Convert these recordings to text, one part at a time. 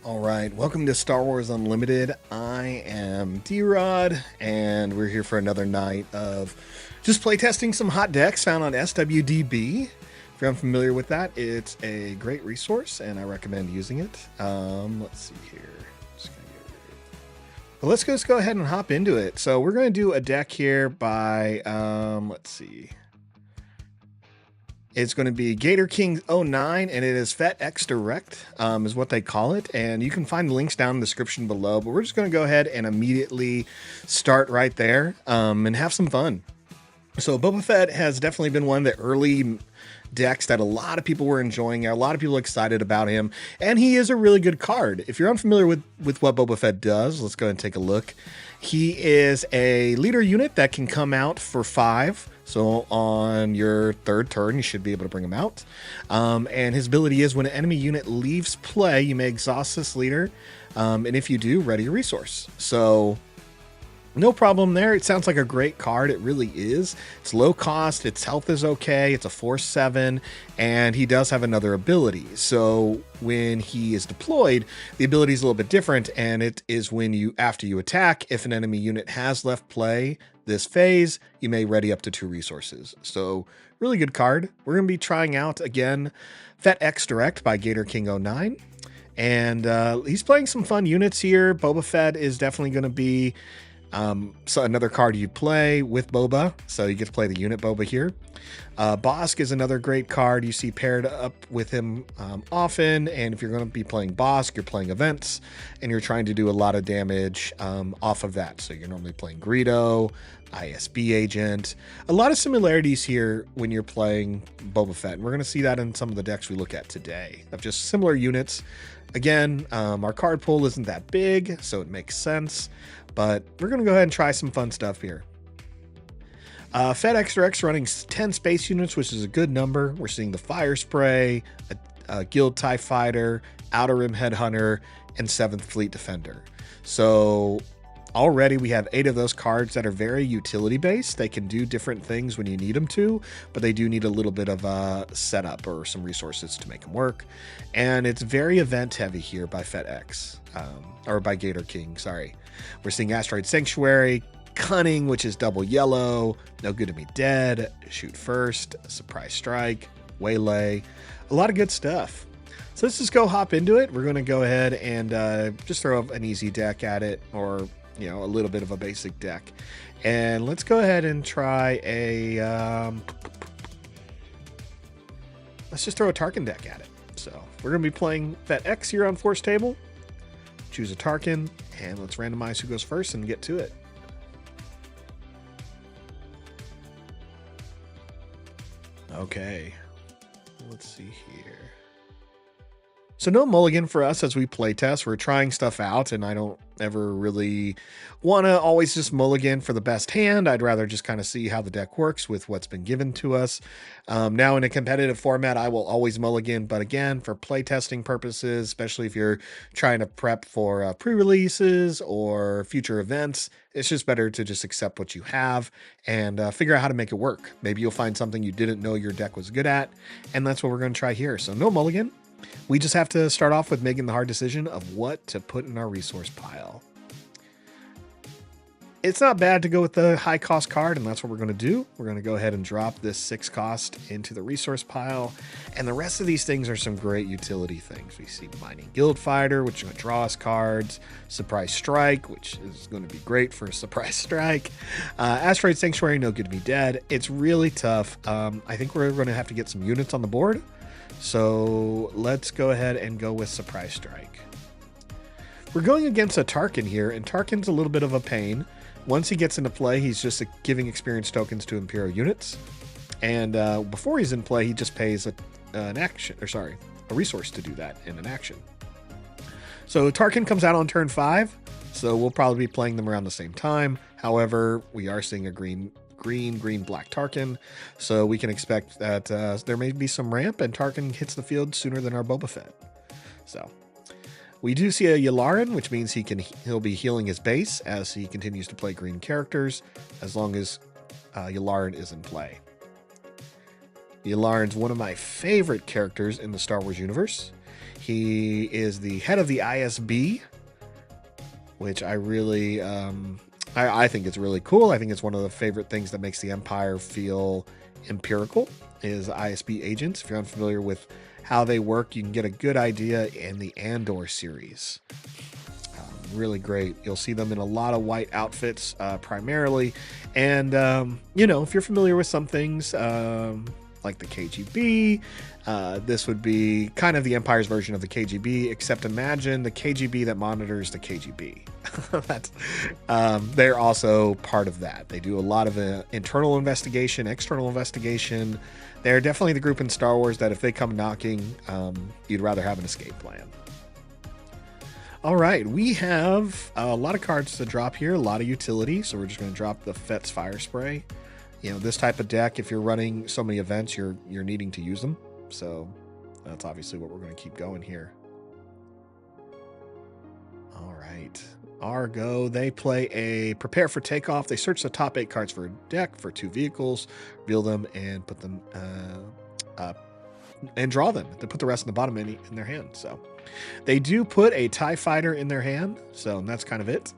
All right, welcome to Star Wars Unlimited. I am D-Rod, and we're here for another night of just playtesting some hot decks found on SWDB. If you're unfamiliar with that, it's a great resource, and I recommend using it. Let's see here. Well, let's just go ahead and hop into it. So we're going to do a deck here by, let's see. It's going to be Gator King 09, and it is FettX Direct, is what they call it. And you can find the links down in the description below. But we're just going to go ahead and immediately start right there and have some fun. So Boba Fett has definitely been one of the early decks that a lot of people were enjoying. A lot of people excited about him. And he is a really good card. If you're unfamiliar with what Boba Fett does, let's go ahead and take a look. He is a leader unit that can come out for 5. So on your third turn, you should be able to bring him out. And his ability is when an enemy unit leaves play, you may exhaust this leader. And if you do, ready a resource. So no problem there. It sounds like a great card. It really is. It's low cost. Its health is okay. It's a 4/7, and he does have another ability. So when he is deployed, the ability is a little bit different, and it is when you, after you attack, if an enemy unit has left play this phase, you may ready up to 2 resources. So really good card. We're going to be trying out again FettX Direct by Gator King 09. And he's playing some fun units here. Boba Fett is definitely going to be so another card you play with Boba, so you get to play the unit Boba here. Bosk is another great card you see paired up with him often, and if you're going to be playing Bosk, you're playing events, and you're trying to do a lot of damage off of that. So you're normally playing Greedo, ISB agent. A lot of similarities here when you're playing Boba Fett, and we're going to see that in some of the decks we look at today of just similar units. Again, our card pool isn't that big, so it makes sense. But we're going to go ahead and try some fun stuff here. FettX Direct's running 10 space units, which is a good number. We're seeing the Fire Spray, a Guild TIE Fighter, Outer Rim Headhunter, and 7th Fleet Defender. So already we have 8 of those cards that are very utility based. They can do different things when you need them to, but they do need a little bit of a setup or some resources to make them work. And it's very event heavy here by FettX, or by Gator King, sorry. We're seeing Asteroid Sanctuary, Cunning, which is double yellow, No Good to Be Dead, Shoot First, Surprise Strike, Waylay, a lot of good stuff. So let's just go hop into it. We're going to go ahead and just throw an easy deck at it, or a little bit of a basic deck. And let's go ahead and try let's just throw a Tarkin deck at it. So we're going to be playing FettX here on Force Table. Choose a Tarkin, and let's randomize who goes first and get to it. Okay, let's see here. So no mulligan for us as we play test. We're trying stuff out, and I don't ever really want to always just mulligan for the best hand. I'd rather just kind of see how the deck works with what's been given to us. Now in a competitive format, I will always mulligan, but again, for playtesting purposes, especially if you're trying to prep for pre-releases or future events, it's just better to just accept what you have and figure out how to make it work. Maybe you'll find something you didn't know your deck was good at, and that's what we're going to try here. So no mulligan. We just have to start off with making the hard decision of what to put in our resource pile. It's not bad to go with the high cost card, and that's what we're going to do. We're going to go ahead and drop this 6 cost into the resource pile, and the rest of these things are some great utility things. We see Mining Guild Fighter, which is going to draw us cards, Surprise Strike, which is going to be great for a Surprise Strike, Asteroid Sanctuary, No Good to Be Dead. It's really tough. I think we're going to have to get some units on the board. So let's go ahead and go with Surprise Strike. We're going against a Tarkin here, and Tarkin's a little bit of a pain. Once he gets into play, he's just giving experience tokens to Imperial units. And before he's in play, he just pays a resource to do that in an action. So Tarkin comes out on turn 5, so we'll probably be playing them around the same time. However, we are seeing a green black Tarkin, so we can expect that there may be some ramp and Tarkin hits the field sooner than our Boba Fett. So we do see a Yularen, which means he'll be healing his base as he continues to play green characters, as long as Yularen is in play. Yularen's one of my favorite characters in the Star Wars universe. He is the head of the ISB, which I really, I think it's really cool. I think it's one of the favorite things that makes the Empire feel empirical is ISB agents. If you're unfamiliar with how they work, you can get a good idea in the Andor series. Really great. You'll see them in a lot of white outfits primarily. And, you know, if you're familiar with some things like the KGB, this would be kind of the Empire's version of the KGB, except imagine the KGB that monitors the KGB. They're also part of that. They do a lot of internal investigation, external investigation. They're definitely the group in Star Wars that if they come knocking, you'd rather have an escape plan. All right, we have a lot of cards to drop here, a lot of utility. So we're just going to drop the Fett's Fire Spray. You know, this type of deck, if you're running so many events, you're needing to use them. So that's obviously what we're going to keep going here. All right, Argo, they play a Prepare for Takeoff. They search the top 8 cards for a deck for 2 vehicles, reveal them, and put them and draw them. They put the rest in the bottom in their hand. So they do put a TIE Fighter in their hand, so that's kind of it.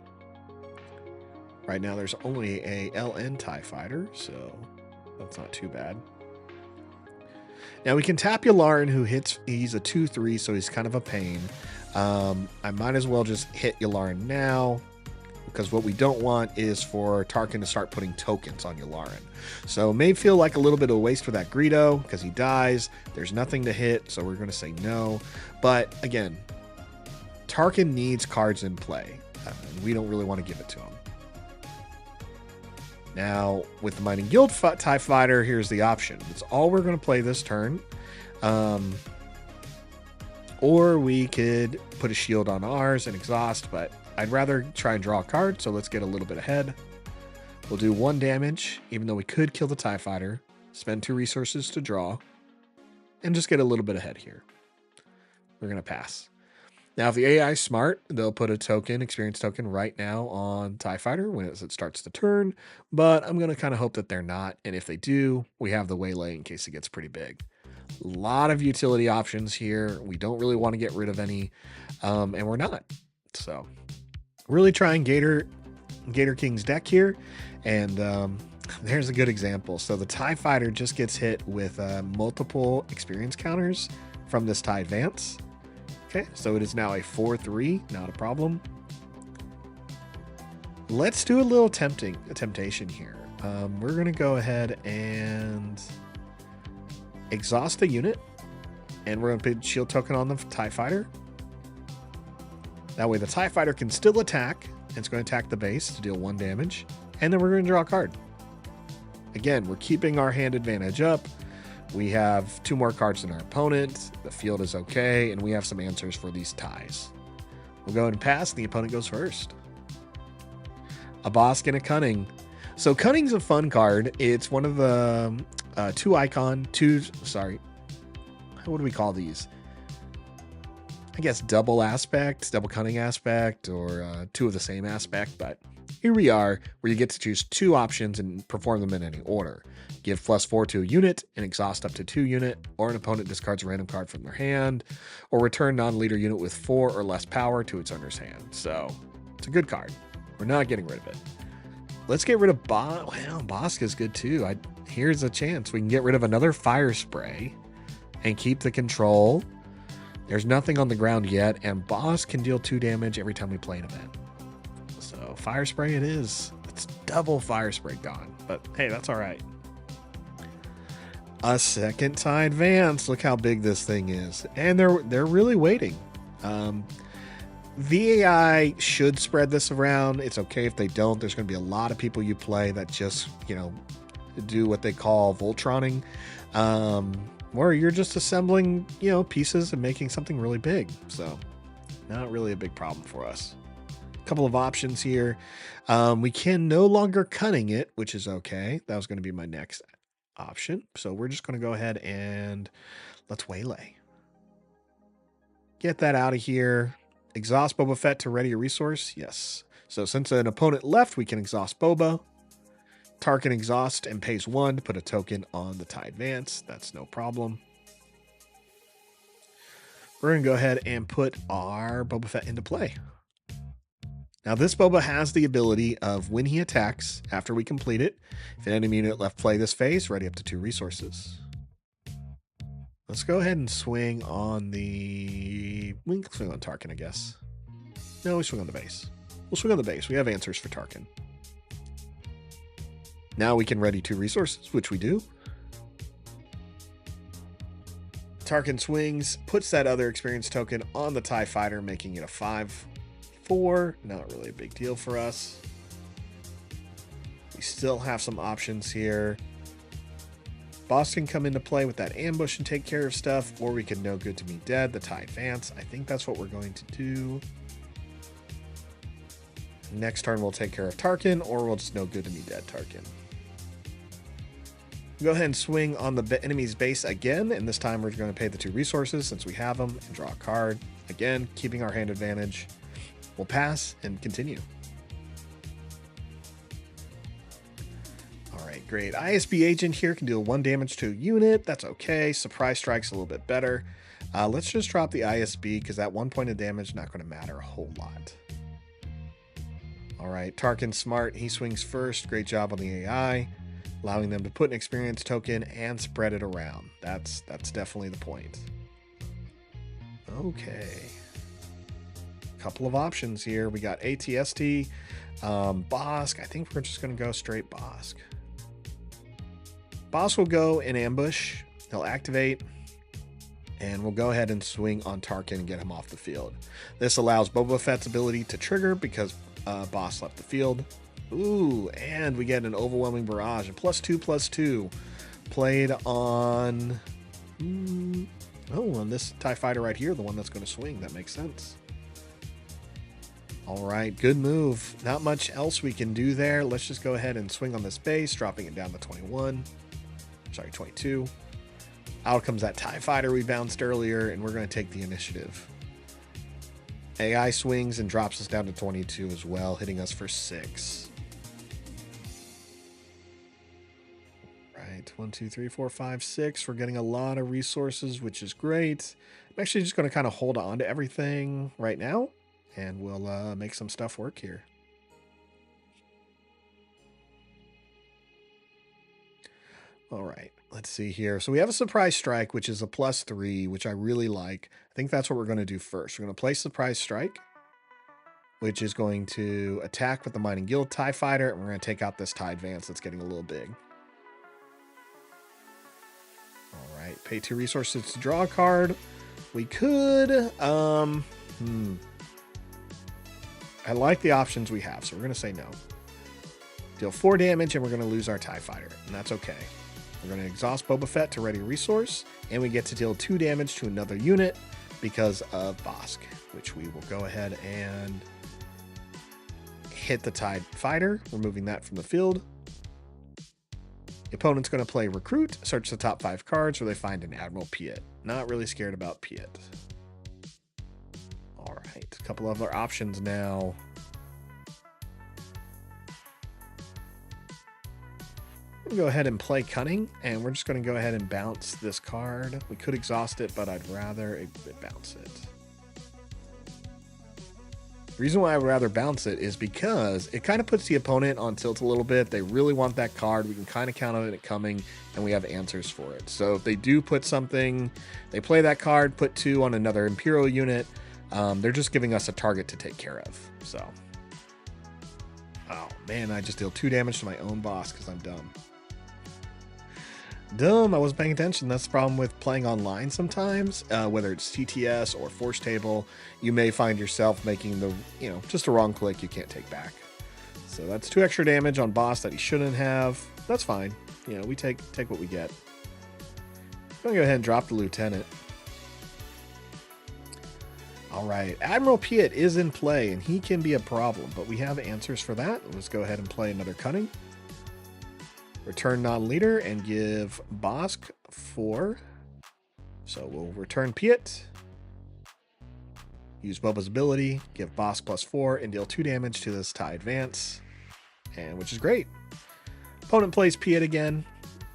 Right now there's only a LN TIE Fighter, so that's not too bad. Now we can tap Yularen, who hits, he's a 2/3, so he's kind of a pain. I might as well just hit Yularen now, because what we don't want is for Tarkin to start putting tokens on Yularen. So it may feel like a little bit of a waste for that Greedo, because he dies. There's nothing to hit, so we're going to say no. But again, Tarkin needs cards in play. We don't really want to give it to him. Now, with the Mining Guild TIE Fighter, here's the option. It's all we're going to play this turn. Or we could put a shield on ours and exhaust, but I'd rather try and draw a card, so let's get a little bit ahead. We'll do 1 damage, even though we could kill the TIE Fighter, spend 2 resources to draw, and just get a little bit ahead here. We're going to pass. Now, if the AI is smart, they'll put a token, experience token, right now on TIE Fighter when it starts the turn, but I'm going to kind of hope that they're not, and if they do, we have the Waylay in case it gets pretty big. A lot of utility options here. We don't really want to get rid of any, and we're not. So, really trying Gator King's deck here, and there's a good example. So the TIE Fighter just gets hit with multiple experience counters from this TIE Advance. Okay, so it is now a 4/3, not a problem. Let's do a little temptation here. We're going to go ahead and exhaust a unit, and we're going to put shield token on the TIE Fighter. That way the TIE Fighter can still attack. It's going to attack the base to deal 1 damage, and then we're going to draw a card. Again, we're keeping our hand advantage up. We have 2 more cards than our opponent. The field is okay, and we have some answers for these ties. We'll go ahead and pass, and the opponent goes first. A Bosk and a Cunning. So Cunning's a fun card. It's one of the what do we call these? I guess double cunning aspect, or 2 of the same aspect, but here we are, where you get to choose 2 options and perform them in any order. Give +4 to a unit and exhaust up to 2 unit, or an opponent discards a random card from their hand, or return non-leader unit with 4 or less power to its owner's hand. So it's a good card. We're not getting rid of it. Let's get rid of Bosk is good too. Here's a chance. We can get rid of another Fire Spray and keep the control. There's nothing on the ground yet, and Bosk can deal 2 damage every time we play an event. So Fire Spray it is. It's double Fire Spray gone, but hey, that's all right. A second TIE Advance. Look how big this thing is, and they're really waiting. VAI should spread this around. It's okay if they don't. There's going to be a lot of people you play that just, do what they call Voltroning, where you're just assembling, pieces and making something really big. So not really a big problem for us. A couple of options here. We can no longer Cunning it, which is okay. That was going to be my next option. So we're just going to go ahead and let's Waylay. Get that out of here. Exhaust Boba Fett to ready a resource. Yes. So since an opponent left, we can exhaust Boba. Tarkin exhaust and pays 1 to put a token on the TIE Advance. That's no problem. we're going to go ahead and put our Boba Fett into play. Now, this Boba has the ability of when he attacks, after we complete it, if an enemy unit left play this phase, ready up to 2 resources. Let's go ahead and swing on the... We can swing on Tarkin, I guess. No, we swing on the base. We'll swing on the base. We have answers for Tarkin. Now we can ready 2 resources, which we do. Tarkin swings, puts that other experience token on the TIE Fighter, making it a 5/4. Not really a big deal for us. We still have some options here. Boss can come into play with that ambush and take care of stuff, or we can no good to me dead, the TIE Advance. I think that's what we're going to do. Next turn we'll take care of Tarkin, or we'll just no good to me dead Tarkin. Go ahead and swing on the enemy's base again, and this time we're going to pay the 2 resources since we have them, and draw a card. Again, keeping our hand advantage. We'll pass and continue. Alright, great. ISB agent here can deal 1 damage to a unit. That's okay. Surprise strike's a little bit better. Let's just drop the ISB because that 1 point of damage is not going to matter a whole lot. Alright, Tarkin's smart. He swings first. Great job on the AI. Allowing them to put an experience token and spread it around. That's definitely the point. Okay. Couple of options here. We got ATST, Bosk. I think we're just going to go straight Bosk. Bosk will go in ambush. He'll activate. And we'll go ahead and swing on Tarkin and get him off the field. This allows Boba Fett's ability to trigger because Bosk left the field. Ooh, and we get an overwhelming barrage. A +2/+2 played on... on this TIE Fighter right here, the one that's going to swing. That makes sense. All right, good move. Not much else we can do there. Let's just go ahead and swing on this base, dropping it down to 21. Sorry, 22. Out comes that TIE Fighter we bounced earlier, and we're going to take the initiative. AI swings and drops us down to 22 as well, hitting us for 6. Right, 1, 2, 3, 4, 5, 6. We're getting a lot of resources, which is great. I'm actually just going to kind of hold on to everything right now, and we'll make some stuff work here. All right, let's see here. So we have a surprise strike, which is a +3, which I really like. I think that's what we're going to do first. We're going to play surprise strike, which is going to attack with the Mining Guild TIE Fighter, and we're going to take out this TIE Advance that's getting a little big. All right, pay 2 resources to draw a card. We could, I like the options we have, so we're going to say no. Deal 4 damage, and we're going to lose our TIE Fighter, and that's okay. We're going to exhaust Boba Fett to ready a resource, and we get to deal 2 damage to another unit because of Bosk, which we will go ahead and hit the TIE Fighter, removing that from the field. The opponent's going to play Recruit, search the top 5 cards where they find an Admiral Piet. Not really scared about Piet. All right, a couple other options now. We'll go ahead and play Cunning, and we're just going to go ahead and bounce this card. We could exhaust it, but I'd rather it bounce it. The reason why I would rather bounce it is because it kind of puts the opponent on tilt a little bit. They really want that card. We can kind of count on it coming, and we have answers for it. So if they do put something, they play that card, put 2 on another Imperial unit, they're just giving us a target to take care of. So, oh man, I just deal 2 damage to my own boss because I'm dumb. I wasn't paying attention. That's the problem with playing online sometimes, whether it's TTS or Force Table, you may find yourself making the, just a wrong click you can't take back. So that's 2 extra damage on boss that he shouldn't have. That's fine. We take what we get. I'm going to go ahead and drop the lieutenant. All right, Admiral Piet is in play, and he can be a problem, but we have answers for that. Let's go ahead and play another Cunning. Return non-leader and give Bosk 4. So we'll return Piet. Use Boba's ability, give Bosk +4, and deal 2 damage to this TIE Advance, and which is great. Opponent plays Piet again.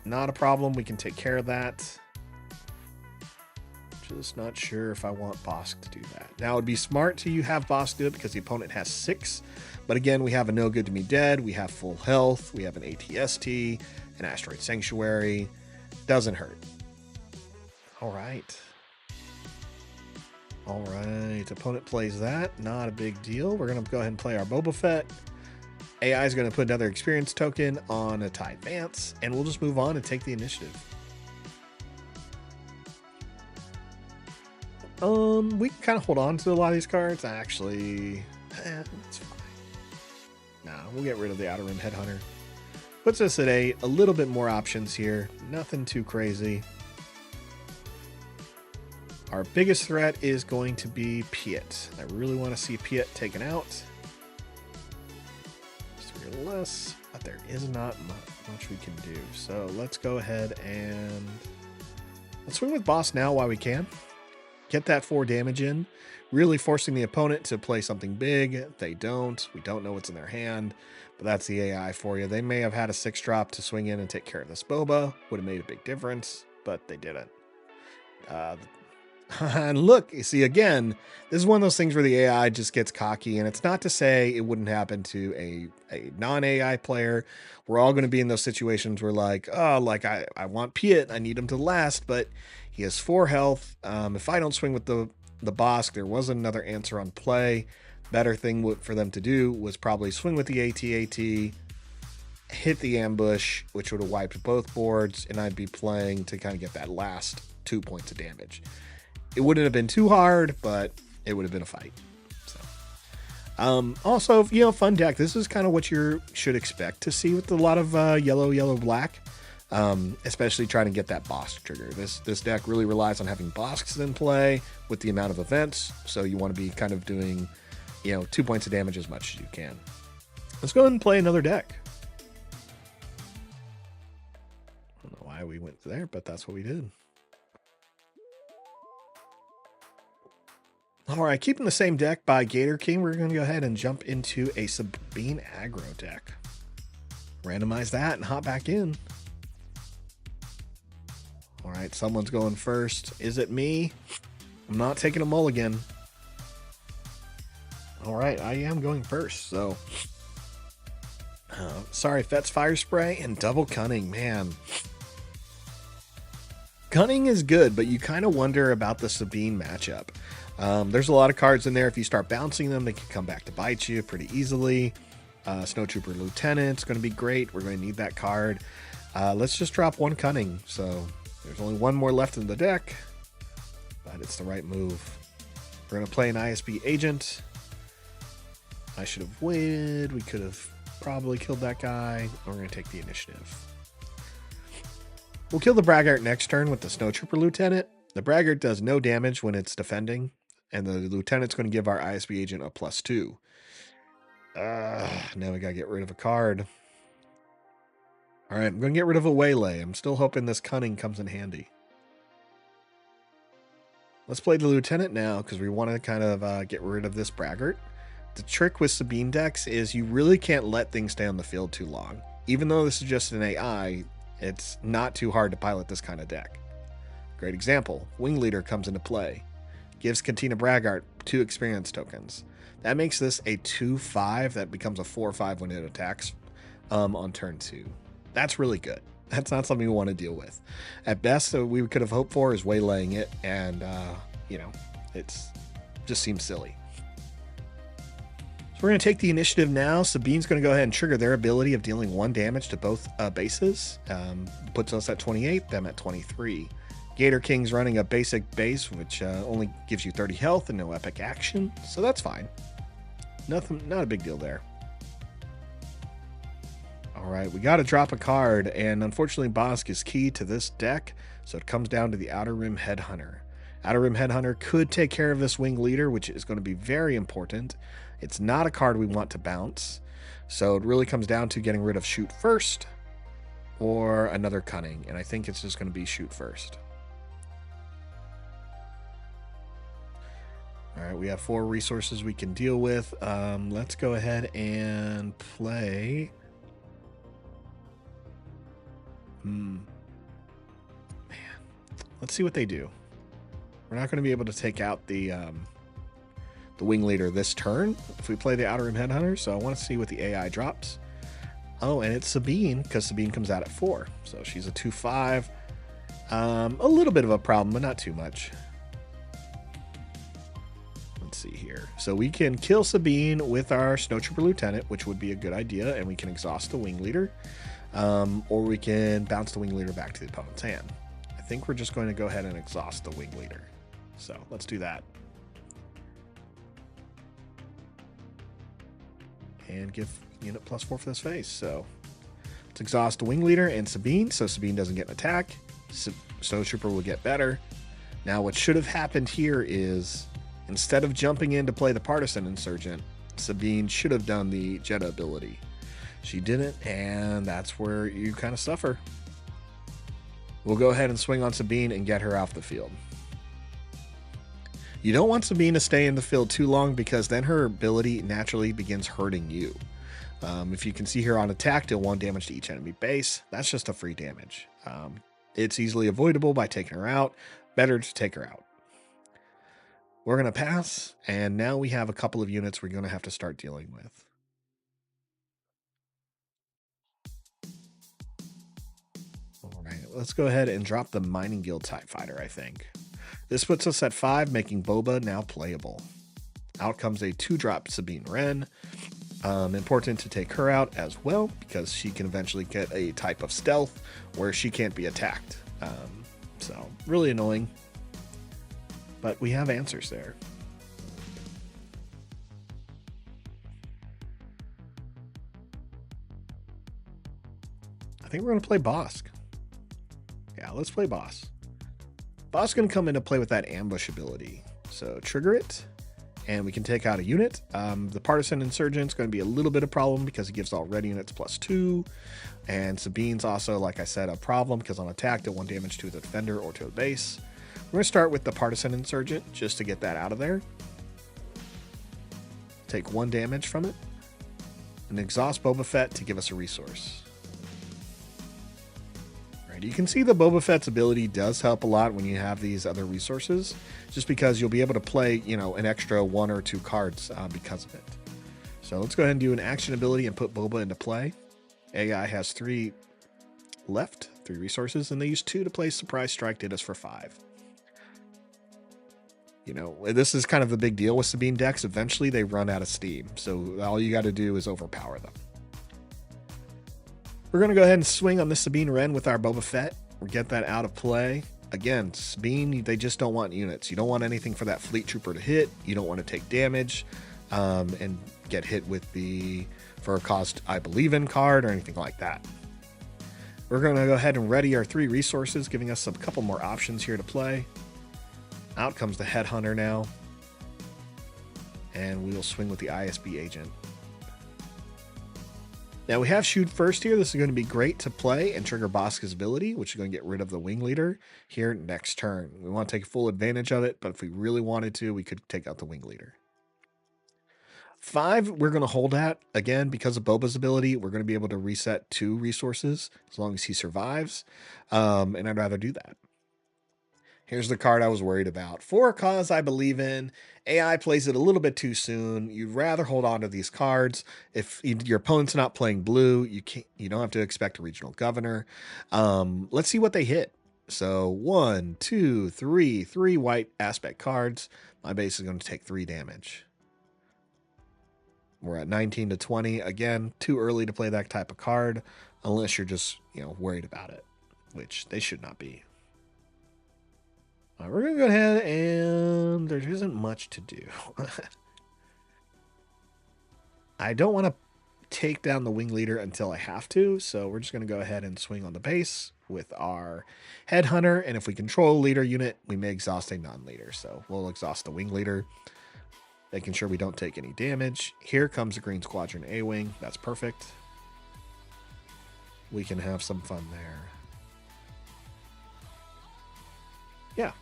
Not a problem. We can take care of that. Just not sure if I want Bosk to do that. Now, it would be smart to you have Bosk do it because the opponent has 6. But again, we have a No Good to Me Dead. We have full health. We have an ATST, an Asteroid Sanctuary. Doesn't hurt. All right. All right. Opponent plays that. Not a big deal. We're going to go ahead and play our Boba Fett. AI is going to put another experience token on a TIE Advance, and we'll just move on and take the initiative. We can kind of hold on to a lot of these cards. Actually, it's fine. Nah, we'll get rid of the Outer Rim Headhunter. Puts us at a little bit more options here. Nothing too crazy. Our biggest threat is going to be Piet. I really want to see Piet taken out. Less, but there is not much we can do. So let's go ahead and let's swing with Boss now while we can. Get that 4 damage in, really forcing the opponent to play something big. They don't. We don't know what's in their hand, but that's the AI for you. They may have had a 6-drop to swing in and take care of this Boba. Would have made a big difference, but they didn't. And look, you see, again, this is one of those things where the AI just gets cocky, and it's not to say it wouldn't happen to a non-AI player. We're all going to be in those situations where like, oh, like I want Piet, I need him to last, but he has 4 health. If I don't swing with the Bosk, there was another answer on play. Better thing for them to do was probably swing with the AT-AT, hit the ambush, which would have wiped both boards, and I'd be playing to kind of get that last 2 points of damage. It wouldn't have been too hard, but it would have been a fight. So, also, you know, fun deck. This is kind of what you should expect to see with a lot of yellow, black, especially trying to get that Bosk trigger. This deck really relies on having Bosks in play with the amount of events. So you want to be kind of doing, you know, 2 points of damage as much as you can. Let's go ahead and play another deck. I don't know why we went there, but that's what we did. All right, keeping the same deck by Gator King, we're going to go ahead and jump into a Sabine aggro deck. Randomize that and hop back in. All right, someone's going first. Is it me? I'm not taking a mulligan. All right, I am going first, so... sorry, Fett's Fire Spray and Double Cunning, man. Cunning is good, but you kind of wonder about the Sabine matchup. There's a lot of cards in there. If you start bouncing them, they can come back to bite you pretty easily. Snowtrooper Lieutenant's going to be great. We're going to need that card. Let's just drop 1 Cunning. So there's only 1 more left in the deck, but it's the right move. We're going to play an ISB agent. I should have waited. We could have probably killed that guy. We're going to take the initiative. We'll kill the Braggart next turn with the Snowtrooper Lieutenant. The Braggart does no damage when it's defending, and the Lieutenant's going to give our ISB agent a +2. Now we got to get rid of a card. All right, I'm going to get rid of a Waylay. I'm still hoping this Cunning comes in handy. Let's play the Lieutenant now because we want to kind of get rid of this Braggart. The trick with Sabine decks is you really can't let things stay on the field too long. Even though this is just an AI, it's not too hard to pilot this kind of deck. Great example, Wing Leader comes into play. Gives Cantina Braggart 2 experience tokens. That makes this a 2/5 that becomes a 4/5 when it attacks on turn 2. That's really good. That's not something we want to deal with. At best, we could have hoped for is waylaying it, and, you know, it's just seems silly. So we're going to take the initiative now. Sabine's going to go ahead and trigger their ability of dealing 1 damage to both bases. Puts us at 28, them at 23. Gator King's running a basic base, which only gives you 30 health and no epic action, so that's fine. Nothing, not a big deal there. All right, we got to drop a card, and unfortunately Bosk is key to this deck, so it comes down to the Outer Rim Headhunter. Outer Rim Headhunter could take care of this Wing Leader, which is going to be very important. It's not a card we want to bounce, so it really comes down to getting rid of Shoot First or another Cunning, and I think it's just going to be Shoot First. All right, we have 4 resources we can deal with. Let's go ahead and play. Man, let's see what they do. We're not going to be able to take out the wing leader this turn if we play the Outer Rim Headhunter. So I want to see what the AI drops. Oh, and it's Sabine, because Sabine comes out at 4. So she's a 2/5. A little bit of a problem, but not too much. Let's see here. So we can kill Sabine with our Snowtrooper Lieutenant, which would be a good idea, and we can exhaust the wing leader. Or we can bounce the wing leader back to the opponent's hand. I think we're just going to go ahead and exhaust the wing leader. So let's do that. And give unit +4 for this phase. So let's exhaust the wing leader and Sabine, so Sabine doesn't get an attack. Snowtrooper will get better. Now what should have happened here is, instead of jumping in to play the Partisan Insurgent, Sabine should have done the Jetta ability. She didn't, and that's where you kind of suffer. We'll go ahead and swing on Sabine and get her off the field. You don't want Sabine to stay in the field too long, because then her ability naturally begins hurting you. If you can see here on attack, deal 1 damage to each enemy base. That's just a free damage. It's easily avoidable by taking her out. Better to take her out. We're going to pass, and now we have a couple of units we're going to have to start dealing with. All right, let's go ahead and drop the Mining Guild TIE Fighter, I think. This puts us at 5, making Boba now playable. Out comes a 2-drop Sabine Wren. Important to take her out as well, because she can eventually get a type of stealth where she can't be attacked. So really annoying, but we have answers there. I think we're going to play Bosk. Yeah, let's play Boss. Boss going to come into play with that ambush ability. So trigger it, and we can take out a unit. The Partisan Insurgent's going to be a little bit of a problem because he gives all red units +2. And Sabine's also, like I said, a problem because on attack, deal 1 damage to the defender or to a base. We're going to start with the Partisan Insurgent just to get that out of there. Take 1 damage from it. And exhaust Boba Fett to give us a resource. You can see the Boba Fett's ability does help a lot when you have these other resources, just because you'll be able to play, an extra 1 or 2 cards because of it. So let's go ahead and do an action ability and put Boba into play. AI has 3 left, 3 resources, and they use 2 to play Surprise Strike, did us for 5. This is kind of the big deal with Sabine decks. Eventually they run out of steam, so all you got to do is overpower them. We're going to go ahead and swing on this Sabine Wren with our Boba Fett. We'll get that out of play. Again, Sabine, they just don't want units. You don't want anything for that Fleet Trooper to hit. You don't want to take damage and get hit with for a cost I believe in card or anything like that. We're going to go ahead and ready our 3 resources, giving us a couple more options here to play. Out comes the Headhunter now. And we will swing with the ISB Agent. Now we have Shoot First here. This is going to be great to play and trigger Bosk's ability, which is going to get rid of the Wing Leader here next turn. We want to take full advantage of it, but if we really wanted to, we could take out the Wing Leader. 5, we're going to hold at. Again, because of Boba's ability, we're going to be able to reset 2 resources as long as he survives, and I'd rather do that. Here's the card I was worried about. For a cause I believe in, AI plays it a little bit too soon. You'd rather hold on to these cards. If your opponent's not playing blue, you don't have to expect a regional governor. Let's see what they hit. So 1, 2, 3 white aspect cards. My base is going to take 3 damage. We're at 19 to 20. Again, too early to play that type of card unless you're just, worried about it, which they should not be. We're going to go ahead, and there isn't much to do. I don't want to take down the Wing Leader until I have to, so we're just going to go ahead and swing on the base with our Headhunter, and if we control a leader unit, we may exhaust a non-leader. So we'll exhaust the Wing Leader, making sure we don't take any damage. Here comes the Green Squadron A-Wing. That's perfect. We can have some fun there. Yeah.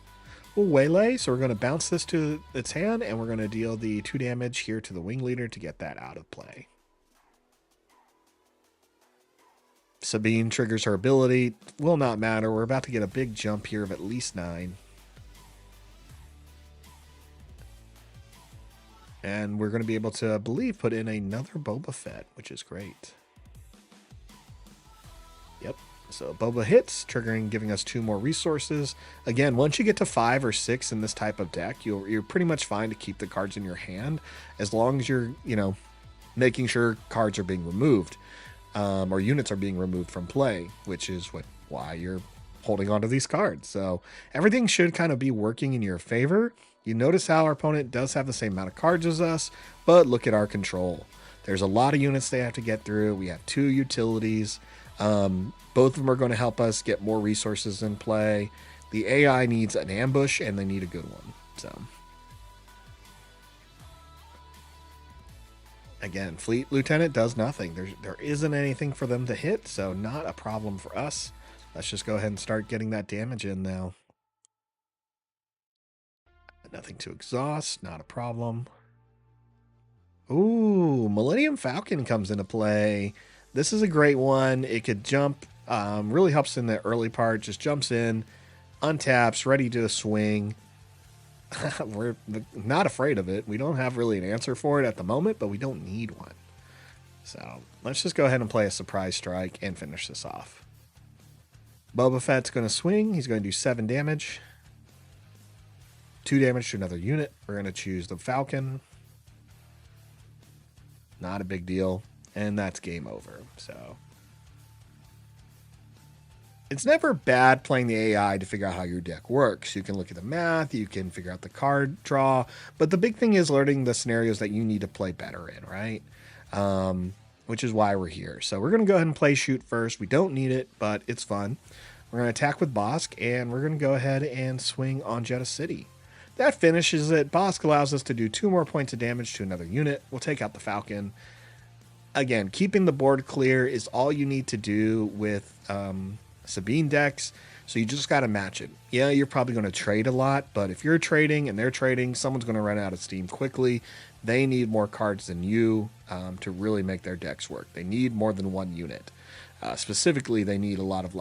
We'll waylay, so we're going to bounce this to its hand, and we're going to deal the 2 damage here to the Wing Leader to get that out of play. Sabine triggers her ability. Will not matter. We're about to get a big jump here of at least 9. and we're going to be able to, I believe, put in another Boba Fett, which is great. Yep. So Boba hits, triggering, giving us 2 more resources. Again, once you get to 5 or 6 in this type of deck, you're pretty much fine to keep the cards in your hand, as long as you're, making sure cards are being removed, or units are being removed from play, which is why you're holding onto these cards. So everything should kind of be working in your favor. You notice how our opponent does have the same amount of cards as us, but look at our control. There's a lot of units they have to get through. We have 2 utilities. Both of them are going to help us get more resources in play. The AI needs an ambush, and they need a good one. So, again, Fleet Lieutenant does nothing. There isn't anything for them to hit, so not a problem for us. Let's just go ahead and start getting that damage in now. Nothing to exhaust, not a problem. Ooh, Millennium Falcon comes into play. This is a great one. It could jump, really helps in the early part. Just jumps in, untaps, ready to swing. We're not afraid of it. We don't have really an answer for it at the moment, but we don't need one. So let's just go ahead and play a surprise strike and finish this off. Boba Fett's going to swing. He's going to do 7 damage. 2 damage to another unit. We're going to choose the Falcon. Not a big deal. And that's game over. So it's never bad playing the AI to figure out how your deck works. You can look at the math, you can figure out the card draw, but the big thing is learning the scenarios that you need to play better in, right? Which is why we're here. So we're going to go ahead and play shoot first. We don't need it, but it's fun. We're going to attack with Bosk, and we're going to go ahead and swing on Jeddah City. That finishes it. Bosk allows us to do 2 more points of damage to another unit. We'll take out the Falcon. Again, keeping the board clear is all you need to do with Sabine decks, so you just got to match it. Yeah, you're probably going to trade a lot, but if you're trading and they're trading, someone's going to run out of steam quickly. They need more cards than you to really make their decks work. They need more than 1 unit. Specifically, they need a lot of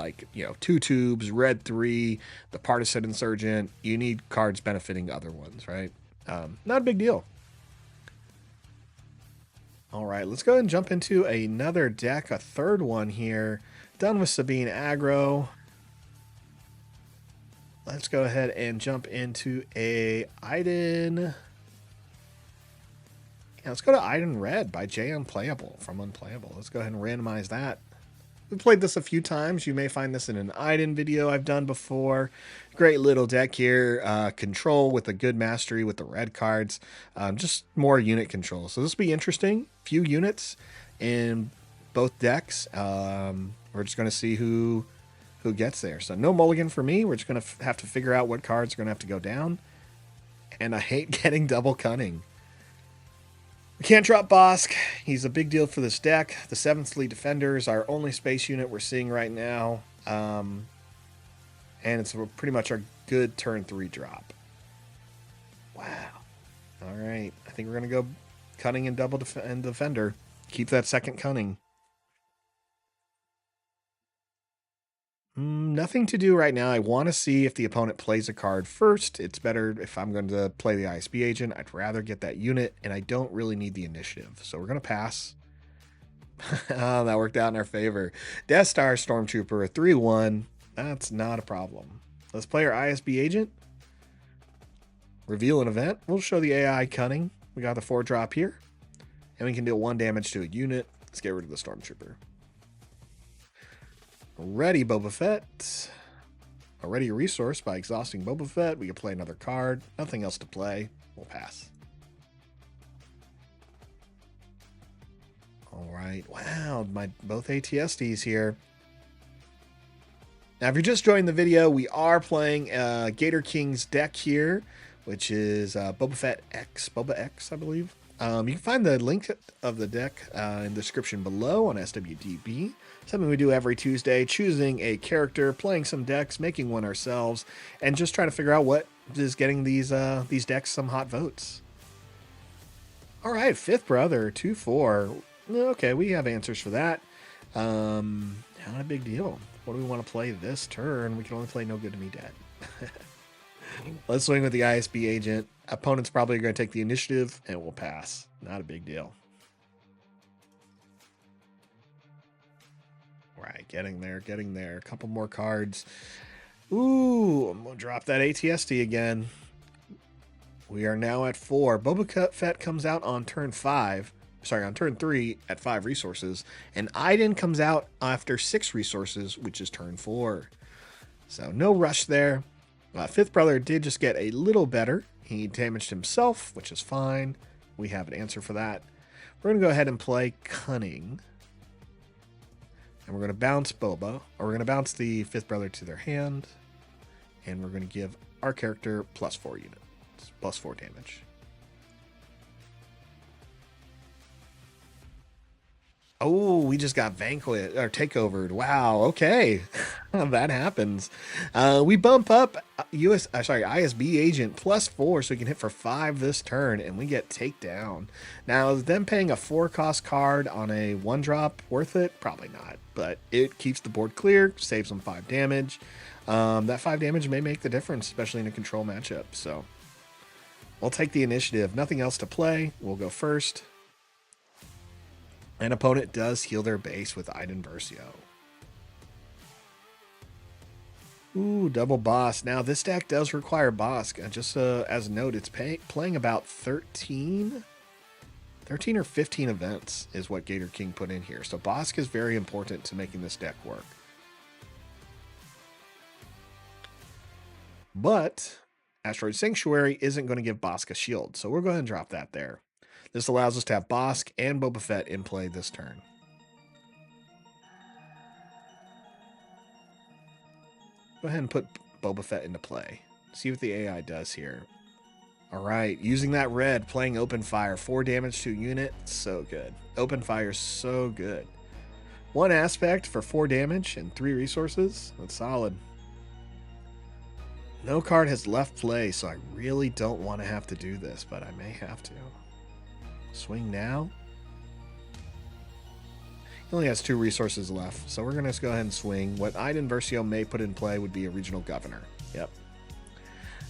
2 tubes, red 3, the Partisan Insurgent. You need cards benefiting other ones, right? Not a big deal. All right, let's go ahead and jump into another deck, a third one here. Done with Sabine aggro. Let's go ahead and jump into a Iden. Yeah, let's go to Iden Red by JayUnplayable from Unplayable. Let's go ahead and randomize that. We've played this a few times. You may find this in an Iden video I've done before. Great little deck here. Control with a good mastery with the red cards. Just more unit control. So this will be interesting. Few units in both decks. We're just going to see who gets there. So no mulligan for me. We're just going to have to figure out what cards are going to have to go down. And I hate getting double cunning. We can't drop Bosk. He's a big deal for this deck. The 7th Fleet Defender is our only space unit we're seeing right now. And it's pretty much our good turn 3 drop. Wow. All right. I think we're going to go cunning and double and defender. Keep that 2nd cunning. Nothing to do right now. I want to see if the opponent plays a card first. It's better if I'm going to play the ISB agent. I'd rather get that unit, and I don't really need the initiative. So we're going to pass. Oh, that worked out in our favor. Death Star Stormtrooper, 3-1. That's not a problem. Let's play our ISB agent. Reveal an event. We'll show the AI cunning. We got the 4-drop here. And we can deal 1 damage to a unit. Let's get rid of the Stormtrooper. Ready, Boba Fett. Already a resource by exhausting Boba Fett. We can play another card. Nothing else to play. We'll pass. All right. Wow, both ATSDs here. Now, if you're just joining the video, we are playing Gator King's deck here, which is Boba Fett X, Boba X, I believe. You can find the link of the deck in the description below on SWDB. Something we do every Tuesday, choosing a character, playing some decks, making one ourselves, and just trying to figure out what is getting these decks some hot votes. All right, 5th Brother, 2-4. Okay, we have answers for that. Not a big deal. What do we want to play this turn? We can only play No Good to Me Dead. Let's swing with the ISB agent. Opponent's probably going to take the initiative, and we'll pass. Not a big deal. Right, getting there, getting there. A couple more cards. Ooh, I'm going to drop that ATST again. We are now at 4. Boba Fett comes out on turn 5. Sorry, on turn 3 at 5 resources. And Iden comes out after 6 resources, which is turn 4. So no rush there. Fifth Brother did just get a little better. He damaged himself, which is fine. We have an answer for that. We're going to go ahead and play Cunning. And we're going to bounce Boba. Or we're going to bounce the Fifth Brother to their hand. And we're going to give our character +4 units. +4 damage. Oh, we just got vanquished or takeovered. Wow. Okay, that happens. We bump up ISB agent +4, so we can hit for 5 this turn, and we get takedown. Now, is them paying a 4-cost card on a 1-drop worth it? Probably not, but it keeps the board clear, saves them 5 damage. That 5 damage may make the difference, especially in a control matchup. So we'll take the initiative. Nothing else to play. We'll go first. An opponent does heal their base with Iden Versio. Ooh, double Bosk. Now, this deck does require Bosk. Just as a note, it's playing about 13 or 15 events is what Gator King put in here. So Bosk is very important to making this deck work. But Asteroid Sanctuary isn't going to give Bosk a shield, so we're going to drop that there. This allows us to have Bosk and Boba Fett in play this turn. Go ahead and put Boba Fett into play. See what the AI does here. All right, using that red, playing Open Fire. 4 damage to a unit, so good. Open Fire is so good. 1 aspect for 4 damage and 3 resources. That's solid. No card has left play, so I really don't want to have to do this, but I may have to. Swing now. He only has 2 resources left, so we're going to go ahead and swing. What Iden Versio may put in play would be a regional governor. Yep.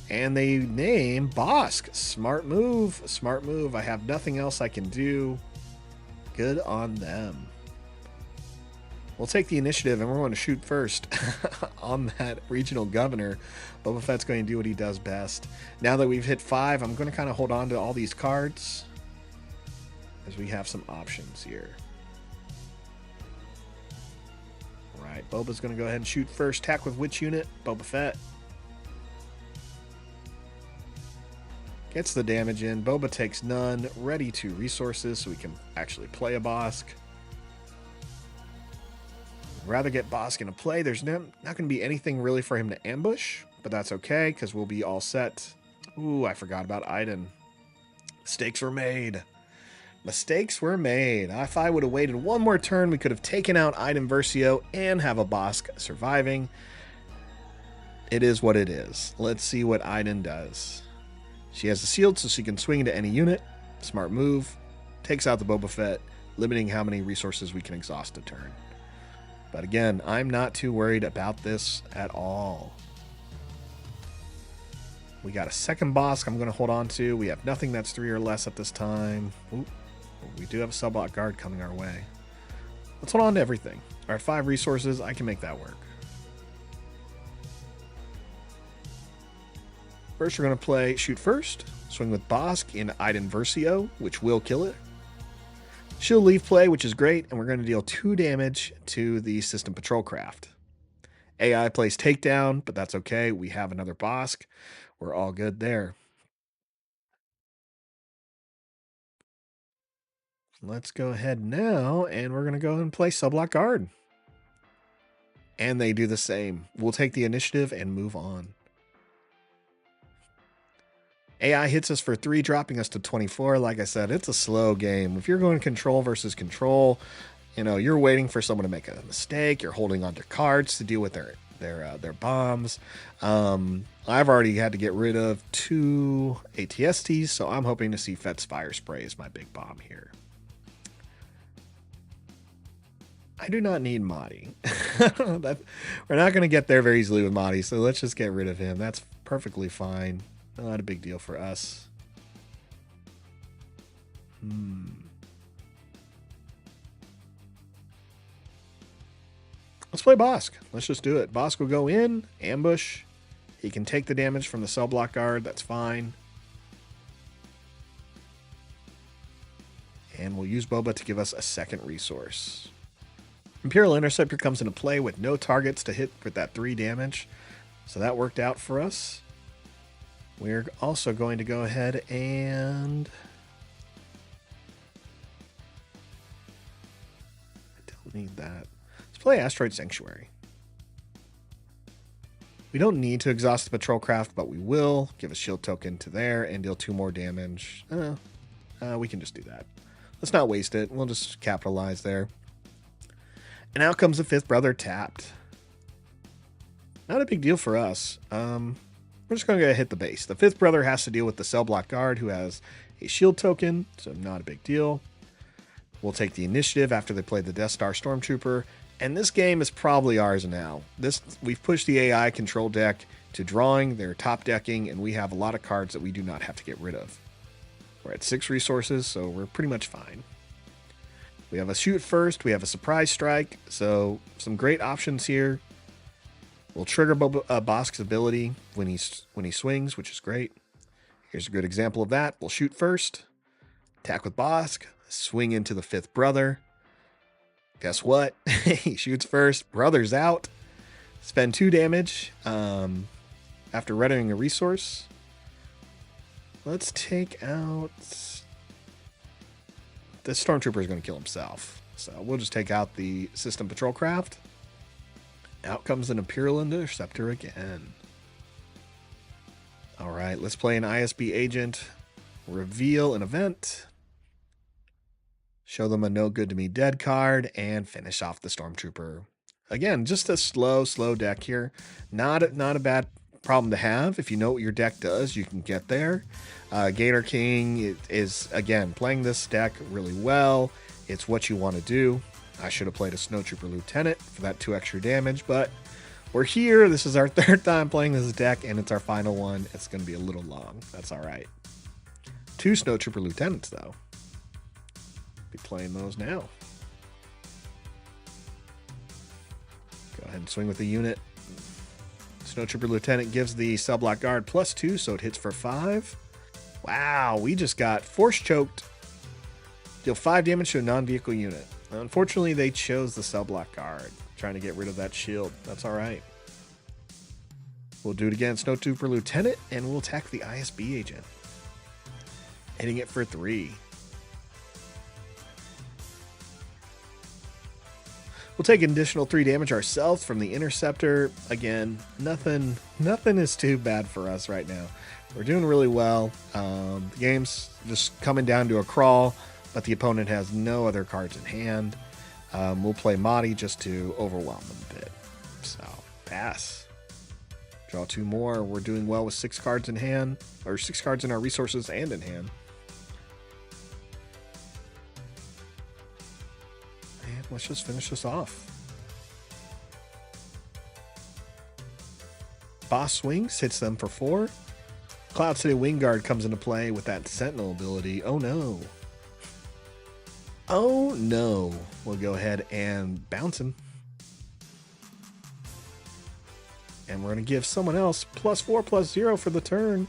And they name Bosk. Smart move. Smart move. I have nothing else I can do. Good on them. We'll take the initiative, and we're going to shoot first on that regional governor. Boba Fett's going to do what he does best. Now that we've hit 5, I'm going to kind of hold on to all these cards, as we have some options here. All right, Boba's going to go ahead and shoot first. Attack with which unit? Boba Fett. Gets the damage in. Boba takes none. Ready to resources, so we can actually play a Bosk. I'd rather get Bosk into play. There's not going to be anything really for him to ambush, but that's okay, because we'll be all set. Ooh, I forgot about Iden. Mistakes were made. Mistakes were made. If I would have waited one more turn, we could have taken out Iden Versio and have a Bosk surviving. It is what it is. Let's see what Iden does. She has a shield, so she can swing into any unit. Smart move. Takes out the Boba Fett, limiting how many resources we can exhaust a turn. But again, I'm not too worried about this at all. We got a second Bosk I'm going to hold on to. We have nothing that's 3 or less at this time. Ooh. We do have a subblock guard coming our way. Let's hold on to everything. All right, 5 resources. I can make that work. First, we're going to play Shoot First. Swing with Bosk into Iden Versio, which will kill it. She'll leave play, which is great, and we're going to deal 2 damage to the System Patrol Craft. AI plays Takedown, but that's okay. We have another Bosk. We're all good there. Let's go ahead now, and we're going to go and play Subblock Guard. And they do the same. We'll take the initiative and move on. AI hits us for 3, dropping us to 24. Like I said, it's a slow game. If you're going control versus control, you know, you're waiting for someone to make a mistake. You're holding onto cards to deal with their bombs. I've already had to get rid of 2 ATSTs, so I'm hoping to see Fett's Fire Spray as my big bomb here. I do not need Mahdi. We're not going to get there very easily with Mahdi, so let's just get rid of him. That's Perfectly fine. Not a big deal for us. Let's play Bosk. Let's just do it. Bosk will go in, ambush. He can take the damage from the cell block guard. That's fine. And we'll use Boba to give us a second resource. Imperial Interceptor comes into play with no targets to hit with that 3 damage. So that worked out for us. We're also going to go ahead and... I don't need that. Let's play Asteroid Sanctuary. We don't need to exhaust the patrol craft, but we will. Give a shield token to there and deal 2 more damage. We can just do that. Let's not waste it. We'll just capitalize there. And out comes the 5th brother tapped. Not a big deal for us. We're just going to go hit the base. The 5th brother has to deal with the cell block guard who has a shield token, so not a big deal. We'll take the initiative after they play the Death Star Stormtrooper. And this game is probably ours now. We've pushed the AI control deck to drawing. They're top decking, and we have a lot of cards that we do not have to get rid of. We're at 6 resources, so we're pretty much fine. We have a shoot first. We have a surprise strike. So some great options here. We'll trigger Bosk's ability when he swings, which is great. Here's a good example of that. We'll shoot first. Attack with Bosk. Swing into the 5th brother. Guess what? He shoots first. Brother's out. Spend 2 damage after rendering a resource. Let's take out... The Stormtrooper is going to kill himself. So we'll just take out the System Patrol Craft. Out comes an Imperial Interceptor again. All right, let's play an ISB agent. Reveal an event. Show them a no good to me dead card. And finish off the Stormtrooper. Again, just a slow deck here. Not a bad problem to have. If you know what your deck does, you can get there. Gator King is, again, playing this deck really well. It's what you want to do. I should have played a Snowtrooper Lieutenant for that 2 extra damage, but we're here. This is our 3rd time playing this deck, and it's our final one. It's going to be a little long. That's all right. 2 Snowtrooper Lieutenants, though. Be playing those now. Go ahead and swing with the unit. Snowtrooper Lieutenant gives the cell block guard +2, so it hits for 5. Wow, we just got force choked. Deal 5 damage to a non-vehicle unit. Unfortunately, they chose the cell block guard, trying to get rid of that shield. That's all right. We'll do it again, Snowtrooper Lieutenant, and we'll attack the ISB agent. Hitting it for 3. We'll take an additional 3 damage ourselves from the Interceptor. Again, nothing is too bad for us right now. We're doing really well. The game's just coming down to a crawl, but the opponent has no other cards in hand. We'll play Mahdi just to overwhelm them a bit. So, pass. Draw 2 more. We're doing well with 6 cards in hand, or 6 cards in our resources and in hand. And let's just finish this off. Boss swings, hits them for 4. Cloud City Wingguard comes into play with that Sentinel ability. Oh no. Oh no. We'll go ahead and bounce him. And we're going to give someone else +4/+0 for the turn.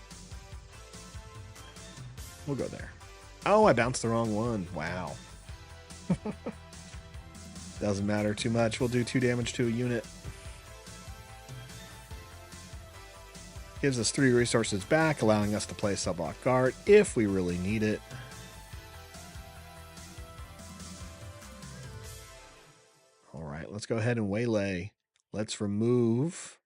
We'll go there. Oh, I bounced the wrong one. Wow. Doesn't matter too much. We'll do 2 damage to a unit. Gives us 3 resources back, allowing us to play Subblock Guard if we really need it. All right, let's go ahead and waylay. Let's remove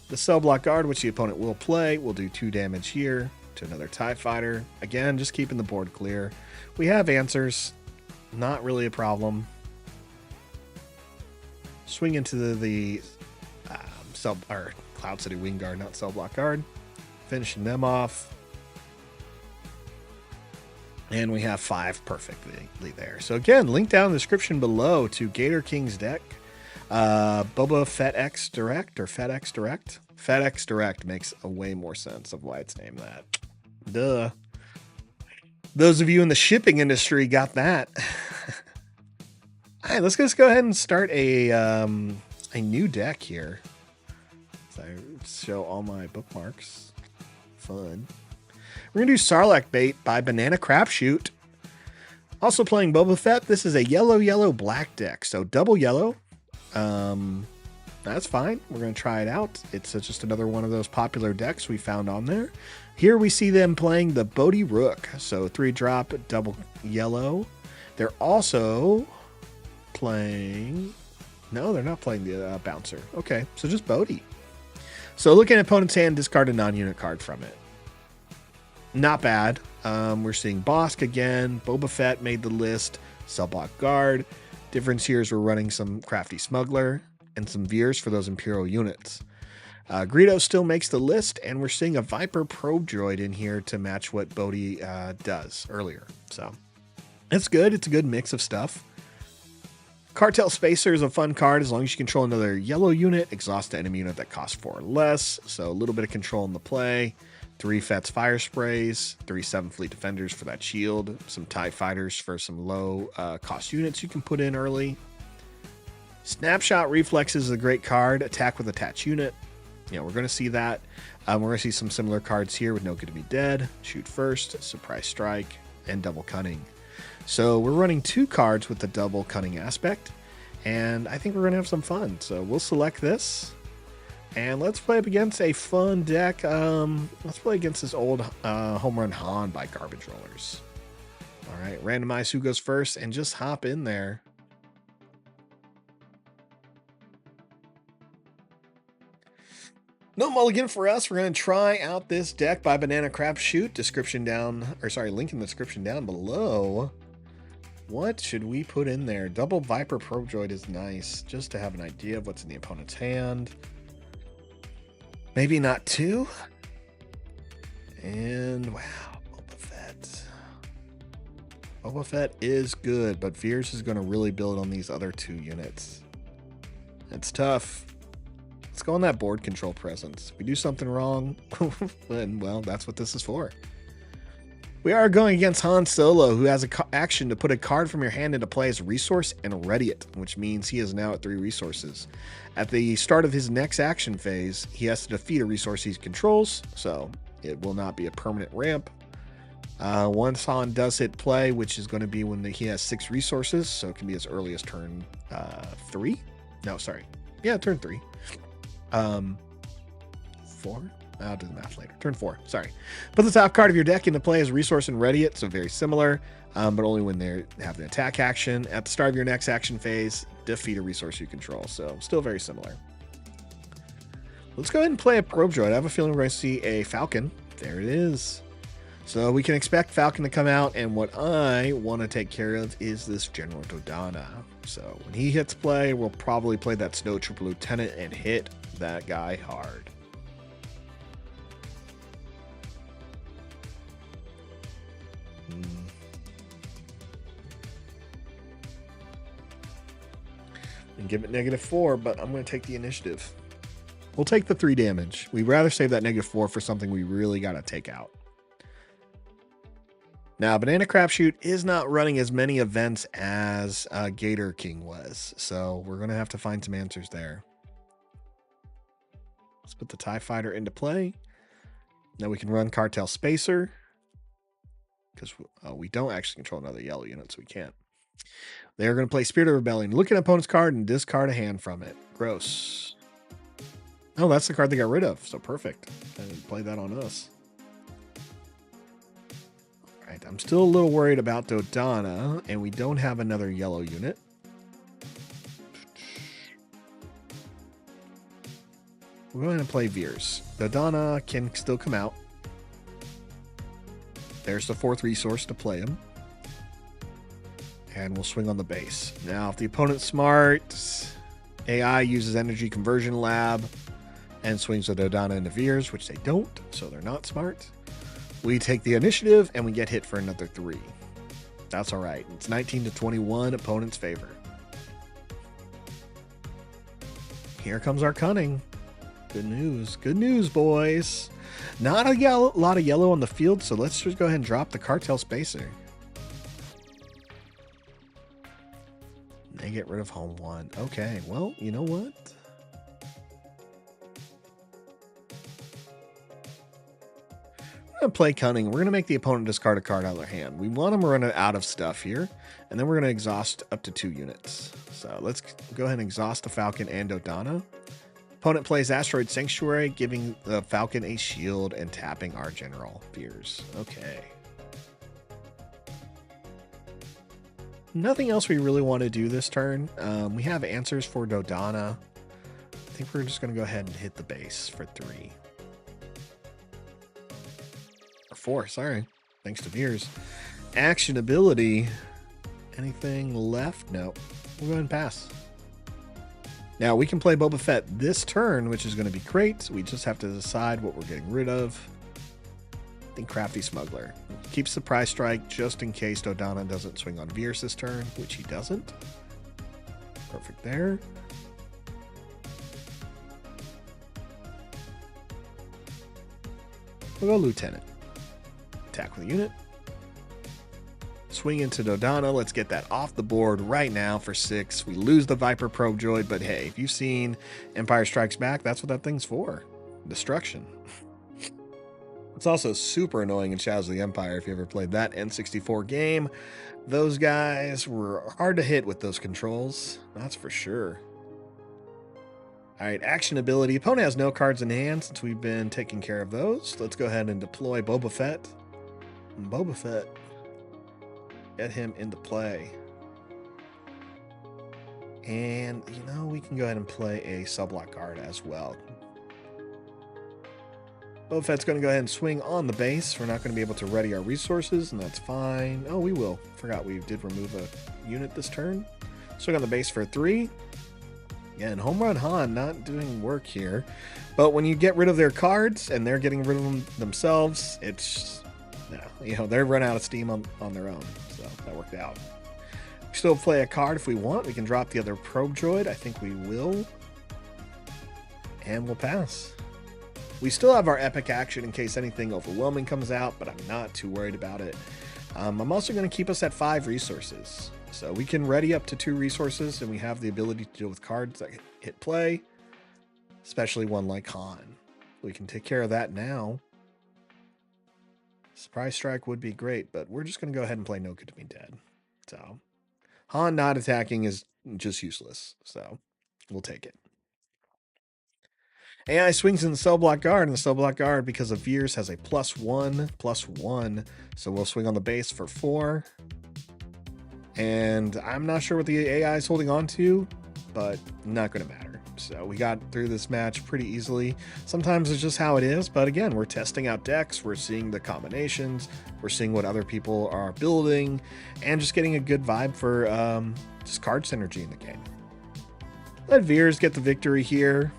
the Subblock Guard, which the opponent will play. We'll do 2 damage here to another TIE Fighter. Again, just keeping the board clear. We have answers. Not really a problem. Swing into the Cloud City Wingguard, not Cell Block Guard. Finishing them off. And we have 5 perfectly there. So again, link down in the description below to Gator King's deck. Boba FettX Direct or FettX Direct. FettX Direct makes a way more sense of why it's named that. Duh. Those of you in the shipping industry got that. All right, let's just go ahead and start a new deck here. So I show all my bookmarks. Fun. We're gonna do Sarlacc Bait by Banana Crapshoot. Also playing Boba Fett. This is a yellow black deck, so double yellow. That's fine. We're gonna try it out. It's just another one of those popular decks we found on there. Here we see them playing the Bodhi Rook, so 3-drop double yellow. They're also playing. No, they're not playing the Bouncer. Okay, so just Bodhi. So looking at opponent's hand, discard a non-unit card from it. Not bad. We're seeing Bosk again. Boba Fett made the list. Cellblock Guard. Difference here is we're running some Crafty Smuggler and some Veers for those Imperial units. Greedo still makes the list, and we're seeing a Viper Probe Droid in here to match what Bodhi does earlier. So it's good. It's a good mix of stuff. Cartel Spacer is a fun card as long as you control another yellow unit. Exhaust the enemy unit that costs 4 or less. So a little bit of control in the play. 3 Fett's Fire Sprays, 3 7 Fleet Defenders for that shield, some TIE Fighters for some low cost units you can put in early. Snapshot Reflexes is a great card. Attack with attached unit. We're going to see that. We're going to see some similar cards here with No Good to Be Dead, Shoot First, Surprise Strike, and Double Cunning. So we're running 2 cards with the double cunning aspect, and I think we're going to have some fun. So we'll select this. And let's play up against a fun deck. Let's play against this old Home Run Han by Garbage Rollers. All right, randomize who goes first and just hop in there. No mulligan for us. We're going to try out this deck by Banana Crapshoot. Link in the description down below. What should we put in there? Double Viper Probe Droid is nice, just to have an idea of what's in the opponent's hand. Maybe not 2. And wow, Boba Fett. Boba Fett is good, but Veers is going to really build on these other 2 units. It's tough. Let's go on that board control presence. If we do something wrong, then, well, that's what this is for. We are going against Han Solo, who has an action to put a card from your hand into play as a resource and ready it, which means he is now at 3 resources. At the start of his next action phase, he has to defeat a resource he controls, so it will not be a permanent ramp. Once Han does hit play, which is going to be when he has 6 resources, so it can be as early as turn 3. No, sorry. Yeah, turn 3. 4? I'll do the math later. Turn 4. Sorry. Put the top card of your deck into play as a resource and ready it. So very similar, but only when they have the attack action. At the start of your next action phase, defeat a resource you control. So still very similar. Let's go ahead and play a Probe Droid. I have a feeling we're going to see a Falcon. There it is. So we can expect Falcon to come out. And what I want to take care of is this General Dodonna. So when he hits play, we'll probably play that Snow Trooper Lieutenant and hit that guy hard. And give it -4, but I'm going to take the initiative. We'll take the 3 damage. We'd rather save that -4 for something we really got to take out. Now, Banana Crapshoot is not running as many events as Gator King was, so we're going to have to find some answers there. Let's put the TIE Fighter into play. Now we can run Cartel Spacer, because we don't actually control another yellow unit, so we can't. They're going to play Spirit of Rebellion. Look at an opponent's card and discard a hand from it. Gross. Oh, that's the card they got rid of. So perfect. And play that on us. All right. I'm still a little worried about Dodonna, and we don't have another yellow unit. We're going to play Veers. Dodonna can still come out. There's the 4th resource to play him. And we'll swing on the base. Now, if the opponent's smart, AI uses Energy Conversion Lab and swings the Dodonna into Veers, which they don't, so they're not smart. We take the initiative, and we get hit for another 3. That's all right. It's 19-21, opponent's favor. Here comes our cunning. Good news. Good news, boys. Not a lot of yellow on the field, so let's just go ahead and drop the cartel spacer. They get rid of home 1. Okay, well, you know what? We're going to play cunning. We're going to make the opponent discard a card out of their hand. We want them to run out of stuff here, and then we're going to exhaust up to 2 units. So let's go ahead and exhaust the Falcon and Dodonna. Opponent plays Asteroid Sanctuary, giving the Falcon a shield and tapping our General Fears. Okay. Nothing else we really want to do this turn. We have answers for Dodonna. I think we're just going to go ahead and hit the base for 3. Or 4, sorry. Thanks to Veers. Action ability. Anything left? No. We'll go ahead and pass. Now, we can play Boba Fett this turn, which is going to be great. We just have to decide what we're getting rid of. I think Crafty Smuggler. Keep Surprise Strike just in case Dodonna doesn't swing on Veers this turn, which he doesn't. Perfect there. We'll go Lieutenant. Attack with a unit. Swing into Dodonna. Let's get that off the board right now for 6. We lose the Viper Probe Droid, but hey, if you've seen Empire Strikes Back, that's what that thing's for. Destruction. It's also super annoying in Shadows of the Empire if you ever played that N64 game. Those guys were hard to hit with those controls. That's for sure. Alright, action ability. Opponent has no cards in hand since we've been taking care of those. Let's go ahead and deploy Boba Fett. Boba Fett. Get him into play. And, you know, we can go ahead and play a Sublot Guard as well. Boba Fett's going to go ahead and swing on the base. We're not going to be able to ready our resources, and that's fine. Oh, we will. Forgot we did remove a unit this turn. Swing on the base for 3. Yeah, and Home Run Han not doing work here. But when you get rid of their cards, and they're getting rid of them themselves, it's... no, you know, they're run out of steam on their own. So that worked out. We still play a card if we want. We can drop the other Probe Droid. I think we will. And we'll pass. We still have our epic action in case anything overwhelming comes out, but I'm not too worried about it. I'm also going to keep us at 5 resources. So we can ready up to 2 resources, and we have the ability to deal with cards that hit play, especially one like Han. We can take care of that now. Surprise Strike would be great, but we're just going to go ahead and play No Good to Be Dead. So Han not attacking is just useless, so we'll take it. AI swings in the Cell Block Guard, and the Cell Block Guard, because of Veers, has a +1/+1. So we'll swing on the base for 4. And I'm not sure what the AI is holding on to, but not going to matter. So we got through this match pretty easily. Sometimes it's just how it is, but again, we're testing out decks, we're seeing the combinations, we're seeing what other people are building, and just getting a good vibe for just card synergy in the game. Let Veers get the victory here.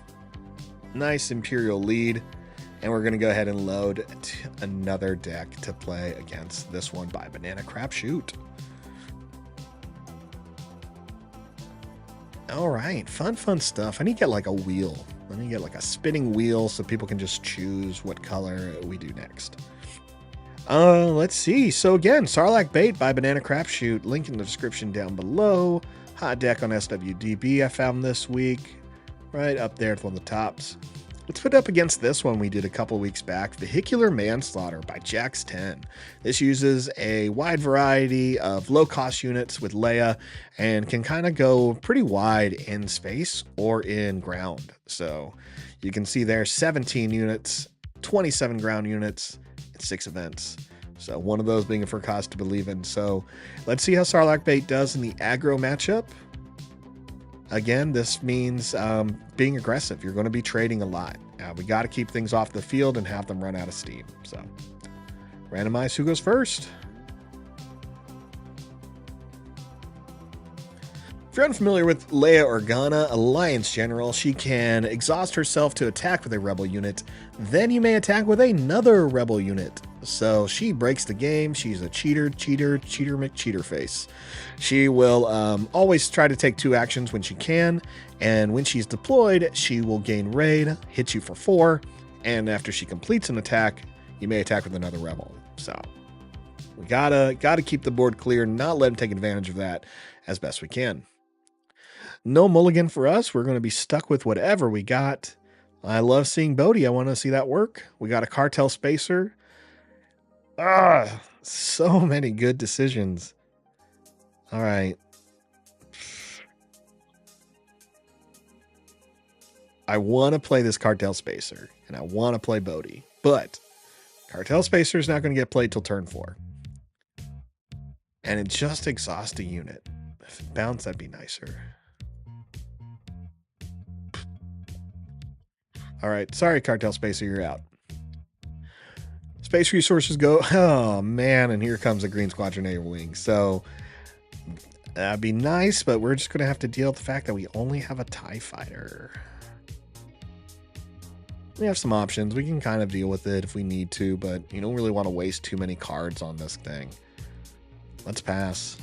Nice Imperial lead, and we're going to go ahead and load another deck to play against this one by Banana Crapshoot. All right, fun stuff. I need to get like a wheel. Let me get like a spinning wheel so people can just choose what color we do next. Let's see. So again, Sarlacc Bait by Banana Crapshoot. Link in the description down below. Hot deck on SWDB I found this week. Right up there at one of the tops. Let's put it up against this one we did a couple weeks back, Vehicular Manslaughter by Jax10. This uses a wide variety of low-cost units with Leia and can kind of go pretty wide in space or in ground. So you can see there 17 units, 27 ground units, and 6 events. So one of those being a for cost to believe in. So let's see how Sarlacc Bait does in the aggro matchup. Again, this means being aggressive. You're going to be trading a lot. We got to keep things off the field and have them run out of steam. So, randomize who goes first. If you're unfamiliar with Leia Organa, Alliance General, she can exhaust herself to attack with a rebel unit. Then you may attack with another rebel unit. So she breaks the game. She's a cheater McCheater face. She will always try to take 2 actions when she can. And when she's deployed, she will gain raid, hit you for 4. And after she completes an attack, you may attack with another rebel. So we gotta keep the board clear, not let them take advantage of that as best we can. No mulligan for us. We're going to be stuck with whatever we got. I love seeing Bodhi. I want to see that work. We got a cartel spacer. So many good decisions. All right. I want to play this cartel spacer, and I want to play Bodhi, but cartel spacer is not going to get played till turn 4. And it just exhausts a unit. If it bounced, that'd be nicer. All right. Sorry, cartel spacer, you're out. Space resources go. Oh, man. And here comes a Green Squadron A-Wing. So that'd be nice, but we're just going to have to deal with the fact that we only have a TIE fighter. We have some options. We can kind of deal with it if we need to, but you don't really want to waste too many cards on this thing. Let's pass.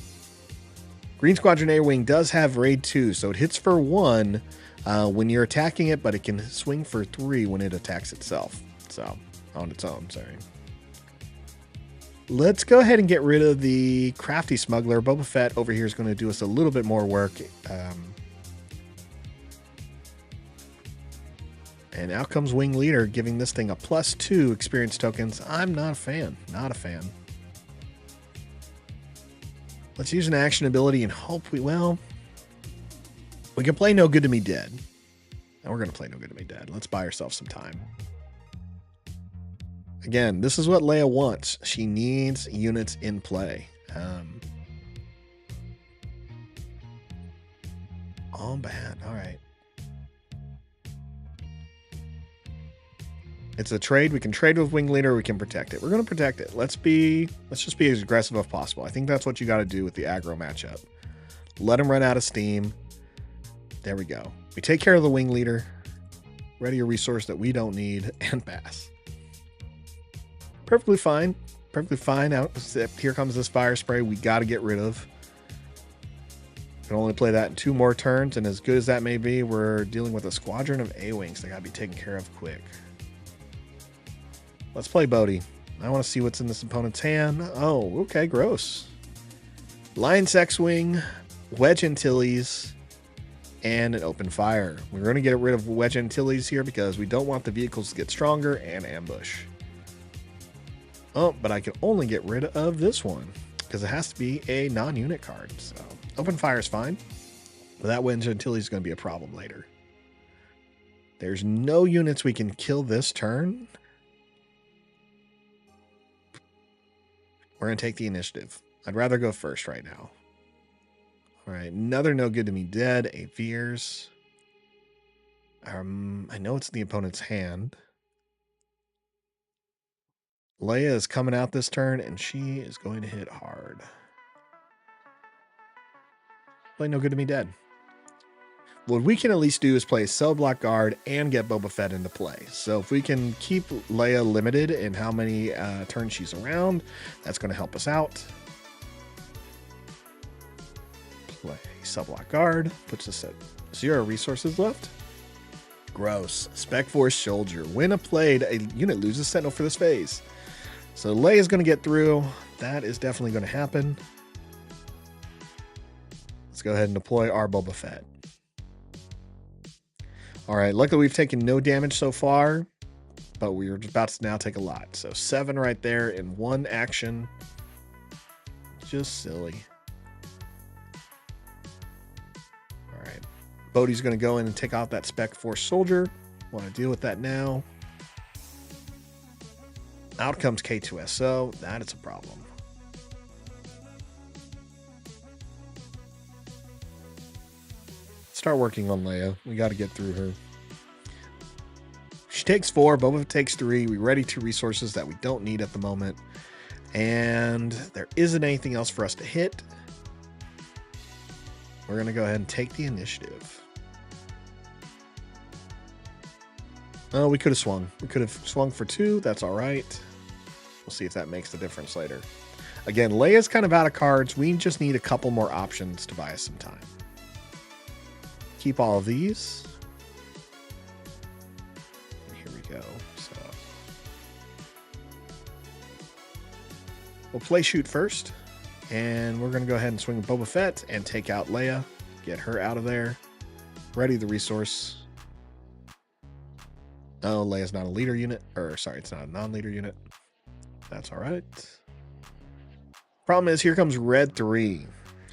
Green Squadron A-Wing does have raid 2, so it hits for 1 when you're attacking it, but it can swing for 3 when it attacks itself. So, on its own, sorry. Let's go ahead and get rid of the crafty smuggler. Boba Fett over here is going to do us a little bit more work. And out comes Wing Leader, giving this thing a +2 experience tokens. I'm not a fan. Not a fan. Let's use an action ability and hope we can play No Good to Me Dead. And we're going to play No Good to Me Dead. Let's buy ourselves some time. Again, this is what Leia wants. She needs units in play. All bad. All right. It's a trade. We can trade with Wing Leader. We can protect it. We're going to protect it. Let's just be as aggressive as possible. I think that's what you got to do with the aggro matchup. Let him run out of steam. There we go. We take care of the Wing Leader. Ready a resource that we don't need and pass. Perfectly fine. Perfectly fine. Out. Here comes this fire spray we got to get rid of. Can only play that in 2 more turns, and as good as that may be, we're dealing with a squadron of A-Wings that got to be taken care of quick. Let's play Bodhi. I want to see what's in this opponent's hand. Oh, okay, gross. Lion's X-Wing, Wedge Antilles, and an open fire. We're going to get rid of Wedge Antilles here because we don't want the vehicles to get stronger and ambush. Oh, but I can only get rid of this one because it has to be a non-unit card. So open fire is fine, but that Wedge Antilles is going to be a problem later. There's no units we can kill this turn. We're going to take the initiative. I'd rather go first right now. All right, another No Good to Me Dead, a Veers. I know it's in the opponent's hand. Leia is coming out this turn, and she is going to hit hard. Play No Good to Me Dead. What we can at least do is play Cell Block Guard and get Boba Fett into play. So if we can keep Leia limited in how many turns she's around, that's going to help us out. Play Cell Block Guard. Puts us at 0 resources left. Gross. Spec Force Soldier. When played, a unit loses Sentinel for this phase. So Leia's going to get through. That is definitely going to happen. Let's go ahead and deploy our Boba Fett. All right, luckily we've taken no damage so far, but we're about to now take a lot. So 7 right there in 1 action. Just silly. All right, Bodhi's going to go in and take out that Spec Force Soldier. Want to deal with that now. Out comes K2SO. That is a problem. Start working on Leia. We got to get through her. She takes 4. Boba takes 3. We ready 2 resources that we don't need at the moment. And there isn't anything else for us to hit. we're going to go ahead and take the initiative. Oh, we could have swung. We could have swung for 2. That's all right. We'll see if that makes the difference later. Again, Leia's kind of out of cards. We just need a couple more options to buy us some time. Keep all of these. Here we go. So we'll play shoot first. And we're going to go ahead and swing Boba Fett and take out Leia. Get her out of there. Ready the resource. Oh, Leia's not a leader unit. Or, sorry, it's not a non-leader unit. That's all right. Problem is, here comes Red 3.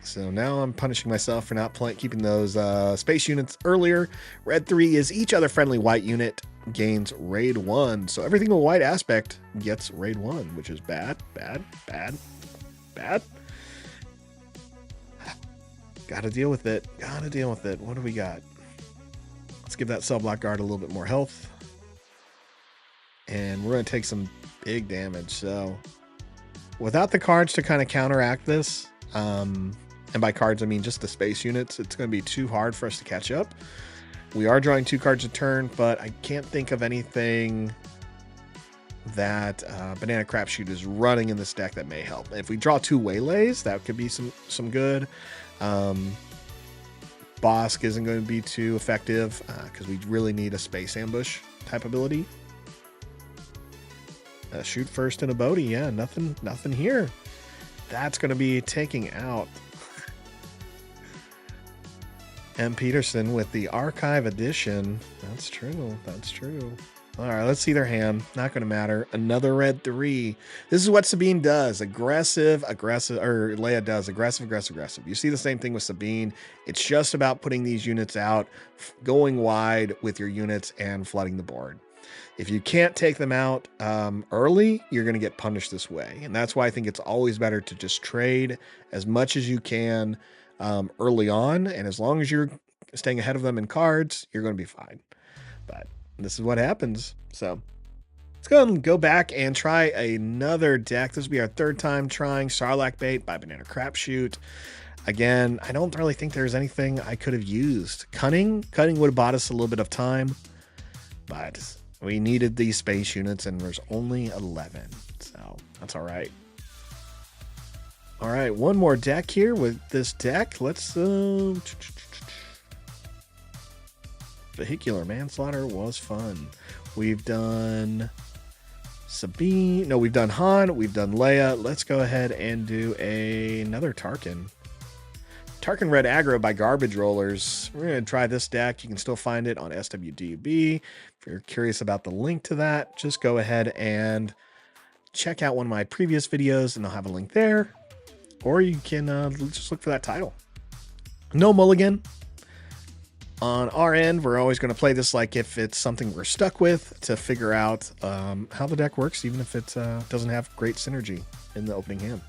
So now I'm punishing myself for not keeping those space units earlier. Red 3 is each other friendly white unit gains raid 1. So everything with white aspect gets raid 1, which is bad, bad, bad, bad. Gotta deal with it. Gotta deal with it. What do we got? Let's give that cell block guard a little bit more health. And we're going to take some big damage. So without the cards to kind of counteract this, and by cards I mean just the space units, it's going to be too hard for us to catch up. We are drawing 2 cards a turn, but I can't think of anything that Banana Crapshoot is running in this deck that may help. If we draw 2 Waylays, that could be some good. Bosk isn't going to be too effective because we really need a space ambush type ability. Shoot first in a Bodhi. Yeah, nothing here. That's going to be taking out M. Peterson with the Archive Edition. That's true. That's true. All right, let's see their hand. Not going to matter. Another Red 3. This is what Sabine does. Aggressive, or Leia does. Aggressive. You see the same thing with Sabine. It's just about putting these units out, going wide with your units, and flooding the board. If you can't take them out early, you're going to get punished this way. And that's why I think it's always better to just trade as much as you can early on. And as long as you're staying ahead of them in cards, you're going to be fine. But this is what happens. So let's go and go back and try another deck. This will be our 3rd time trying Sarlacc Bait by Banana Crapshoot. Again, I don't really think there's anything I could have used. Cunning would have bought us a little bit of time, but we needed these space units and there's only 11. So that's all right. All right, one more deck here with this deck. Let's Vehicular Manslaughter was fun. We've done Sabine. No, we've done Han. We've done Leia. Let's go ahead and do another Tarkin. Tarkin Red Aggro by Garbage Rollers. We're going to try this deck. You can still find it on SWDB. If you're curious about the link to that, just go ahead and check out one of my previous videos and I'll have a link there. Or you can just look for that title. No mulligan. On our end, we're always going to play this like if it's something we're stuck with to figure out how the deck works, even if it doesn't have great synergy in the opening hand.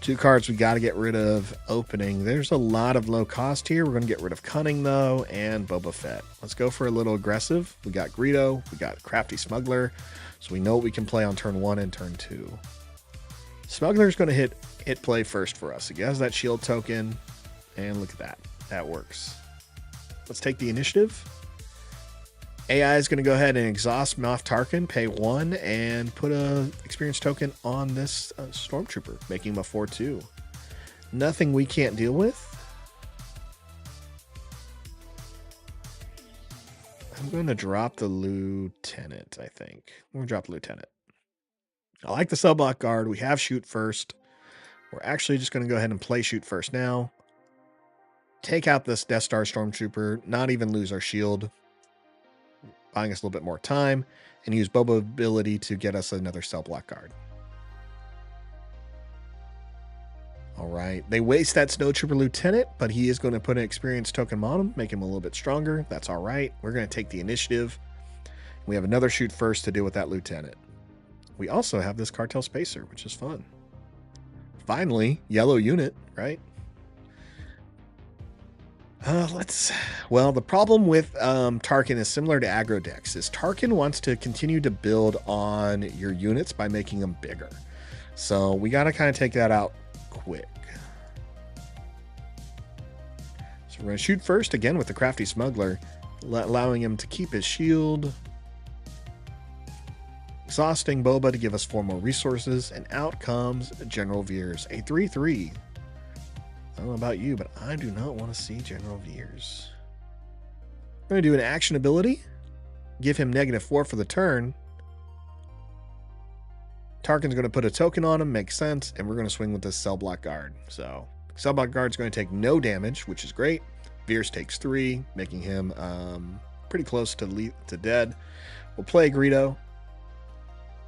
2 cards we got to get rid of opening. There's a lot of low cost here. We're going to get rid of Cunning, though, and Boba Fett. Let's go for a little aggressive. We got Greedo. We got Crafty Smuggler. So we know what we can play on turn 1 and turn 2. Smuggler's going to hit play first for us. He has that shield token. And look at that. That works. Let's take the initiative. AI is going to go ahead and exhaust Moff Tarkin, pay 1, and put a experience token on this Stormtrooper, making him a 4/2. Nothing we can't deal with. I'm going to drop the Lieutenant, I think. I'm going to drop the Lieutenant. I like the cell block guard. We have shoot first. We're actually just going to go ahead and play shoot first now. Take out this Death Star Stormtrooper, not even lose our shield, buying us a little bit more time, and use Boba ability to get us another cell block guard. All right, they waste that Snowtrooper Lieutenant, but he is going to put an experience token on him, make him a little bit stronger. That's all right. We're going to take the initiative. We have another shoot first to deal with that Lieutenant. We also have this Cartel Spacer, which is fun. Finally, yellow unit, right? Well, the problem with Tarkin is similar to aggro decks, is Tarkin wants to continue to build on your units by making them bigger. So we got to kind of take that out quick. We're going to shoot first again with the Crafty Smuggler, allowing him to keep his shield. Exhausting Boba to give us 4 more resources, and out comes General Veers, a 3/3. I don't know about you, but I do not want to see General Veers. We're going to do an action ability, give him -4 for the turn. Tarkin's going to put a token on him, makes sense, and we're going to swing with this Cell Block Guard. So, Cell Block Guard's going to take no damage, which is great. Veers takes 3, making him pretty close to dead. We'll play Greedo,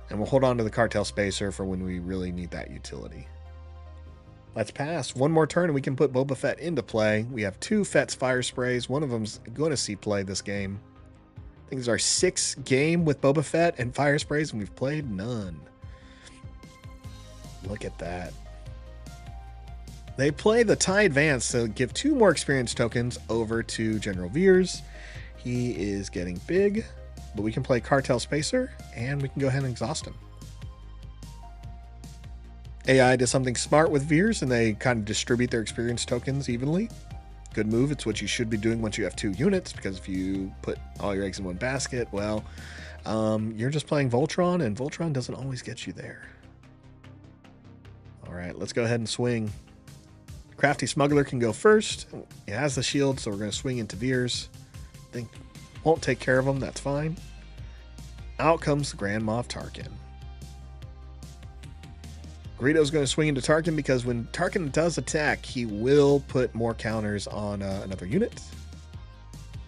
and we'll hold on to the Cartel Spacer for when we really need that utility. Let's pass. One more turn, and we can put Boba Fett into play. We have 2 Fett's Fire Sprays. One of them's going to see play this game. I think it's our 6th game with Boba Fett and Fire Sprays, and we've played none. Look at that. They play the TIE Advance to give 2 more experience tokens over to General Veers. He is getting big, but we can play Cartel Spacer, and we can go ahead and exhaust him. AI does something smart with Veers, and they kind of distribute their experience tokens evenly. Good move. It's what you should be doing once you have 2 units, because if you put all your eggs in one basket, well, you're just playing Voltron, and Voltron doesn't always get you there. All right, let's go ahead and swing. Crafty Smuggler can go first. He has the shield, so we're going to swing into Veers. I think won't take care of him. That's fine. Out comes the Grand Moff Tarkin. Greedo's going to swing into Tarkin because when Tarkin does attack, he will put more counters on another unit.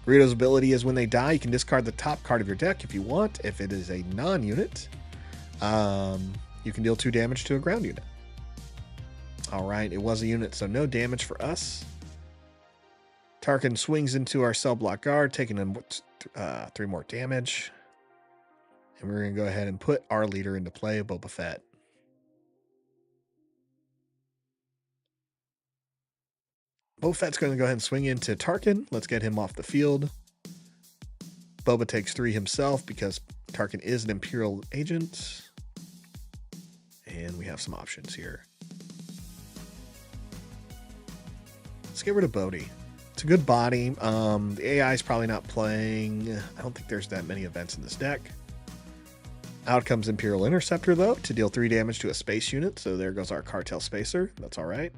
Greedo's ability is when they die, you can discard the top card of your deck if you want. If it is a non-unit, you can deal 2 damage to a ground unit. All right, it was a unit, so no damage for us. Tarkin swings into our Cell Block Guard, taking him 3 more damage. And we're going to go ahead and put our leader into play, Boba Fett. Boba Fett's going to go ahead and swing into Tarkin. Let's get him off the field. Boba takes 3 himself because Tarkin is an Imperial agent. And we have some options here. Let's get rid of Bodhi. It's a good body. The AI is probably not playing. I don't think there's that many events in this deck. Out comes Imperial Interceptor, though, to deal 3 damage to a space unit. So there goes our Cartel Spacer. That's all right.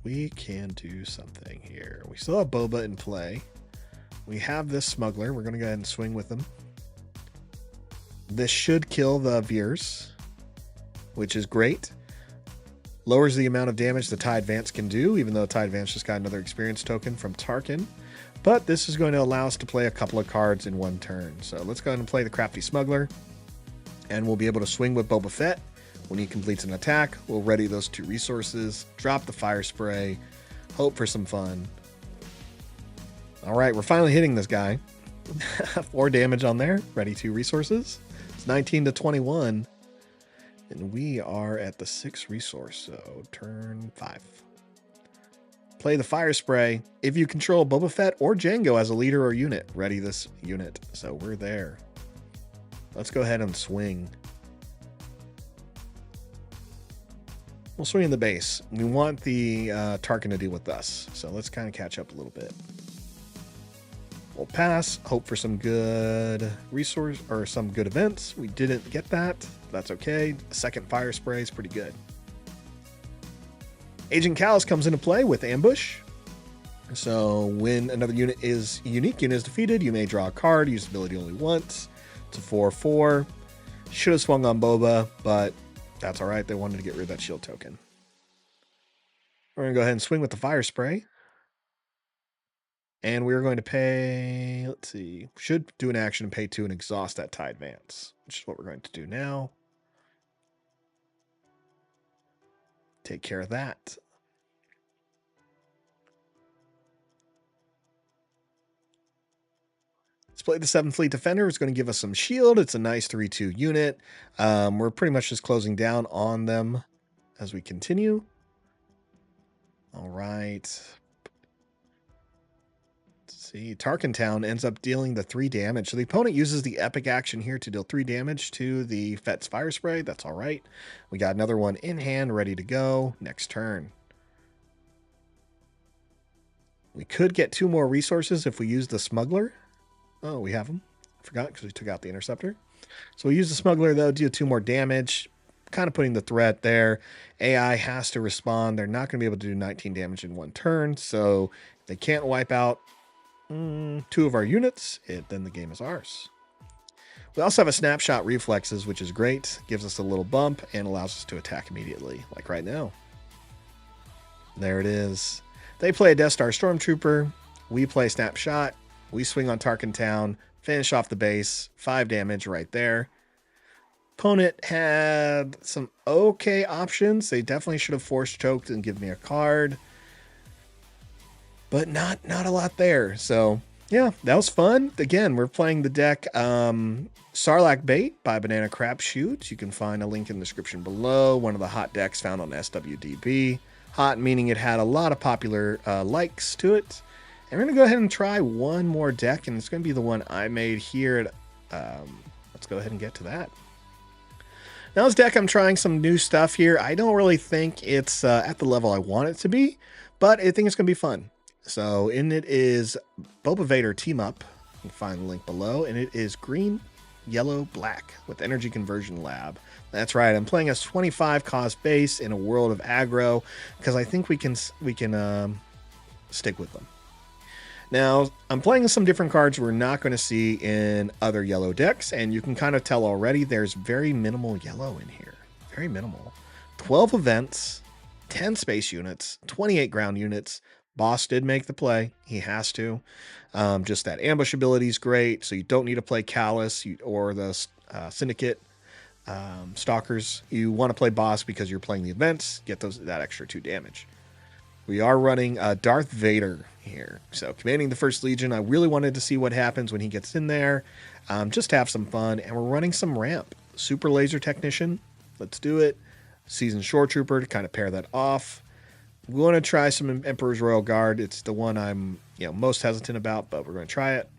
We can do something here. We still have Boba in play. We have this Smuggler. We're going to go ahead and swing with him. This should kill the Veers, which is great. Lowers the amount of damage the TIE Advance can do, even though TIE Advance just got another experience token from Tarkin. But this is going to allow us to play a couple of cards in one turn. So let's go ahead and play the Crafty Smuggler. And we'll be able to swing with Boba Fett. When he completes an attack, we'll ready those 2 resources, drop the Fire Spray, hope for some fun. All right, we're finally hitting this guy. 4 damage on there, ready 2 resources. It's 19 to 21. And we are at the 6th resource, so turn 5. Play the Fire Spray. If you control Boba Fett or Jango as a leader or unit, ready this unit. So we're there. Let's go ahead and swing. We'll swing in the base. We want the Tarkin to deal with us, so let's kind of catch up a little bit. We'll pass, hope for some good resource or some good events. We didn't get that. That's okay. Second Fire Spray is pretty good. Agent Callus comes into play with Ambush. So when another unique unit is defeated, you may draw a card, use the ability only once. It's a 4/4. Should have swung on Boba, but that's all right. They wanted to get rid of that shield token. We're going to go ahead and swing with the Fire Spray. And we're going to pay, let's see, should do an action and pay 2 and exhaust that TIE Advance, which is what we're going to do now. Take care of that. Let's play the 7th Fleet Defender. It's going to give us some shield. It's a nice 3/2 unit. We're pretty much just closing down on them as we continue. All right. Let's See, Tarkin Town ends up dealing the 3 damage. So the opponent uses the epic action here to deal 3 damage to the Fett's Fire Spray. That's all right. We got another one in hand, ready to go. Next turn. We could get 2 more resources if we use the Smuggler. Oh, we have them. I forgot because we took out the Interceptor. So we use the Smuggler, though, deal 2 more damage. Kind of putting the threat there. AI has to respond. They're not going to be able to do 19 damage in 1 turn. So if they can't wipe out 2 of our units, then the game is ours. We also have a Snapshot Reflexes, which is great. Gives us a little bump and allows us to attack immediately, like right now. There it is. They play a Death Star Stormtrooper. We play Snapshot. We swing on Tarkin Town. Finish off the base. 5 damage right there. Opponent had some okay options. They definitely should have force choked and give me a card. But not a lot there. So, yeah, that was fun. Again, we're playing the deck Sarlacc Bait by Banana Crapshoot. You can find a link in the description below. One of the hot decks found on SWDB. Hot meaning it had a lot of popular likes to it. And we're going to go ahead and try one more deck, and it's going to be the one I made here. Let's go ahead and get to that. Now this deck, I'm trying some new stuff here. I don't really think it's at the level I want it to be, but I think it's going to be fun. So in it is Boba Vader Team Up. You can find the link below. And it is green, yellow, black with Energy Conversion Lab. That's right. I'm playing a 25 cost base in a world of aggro because I think we can stick with them. Now, I'm playing some different cards we're not going to see in other yellow decks, and you can kind of tell already there's very minimal yellow in here. Very minimal. 12 events, 10 space units, 28 ground units. Boss did make the play. He has to. Just that ambush ability is great, so you don't need to play Callus or the Syndicate Stalkers. You want to play Boss because you're playing the events, get that extra 2 damage. We are running Darth Vader here. So commanding the First Legion, I really wanted to see what happens when he gets in there. Just have some fun. And we're running some ramp. Super Laser Technician. Let's do it. Seasoned Shore Trooper to kind of pair that off. We want to try some Emperor's Royal Guard. It's the one I'm most hesitant about, but we're going to try it.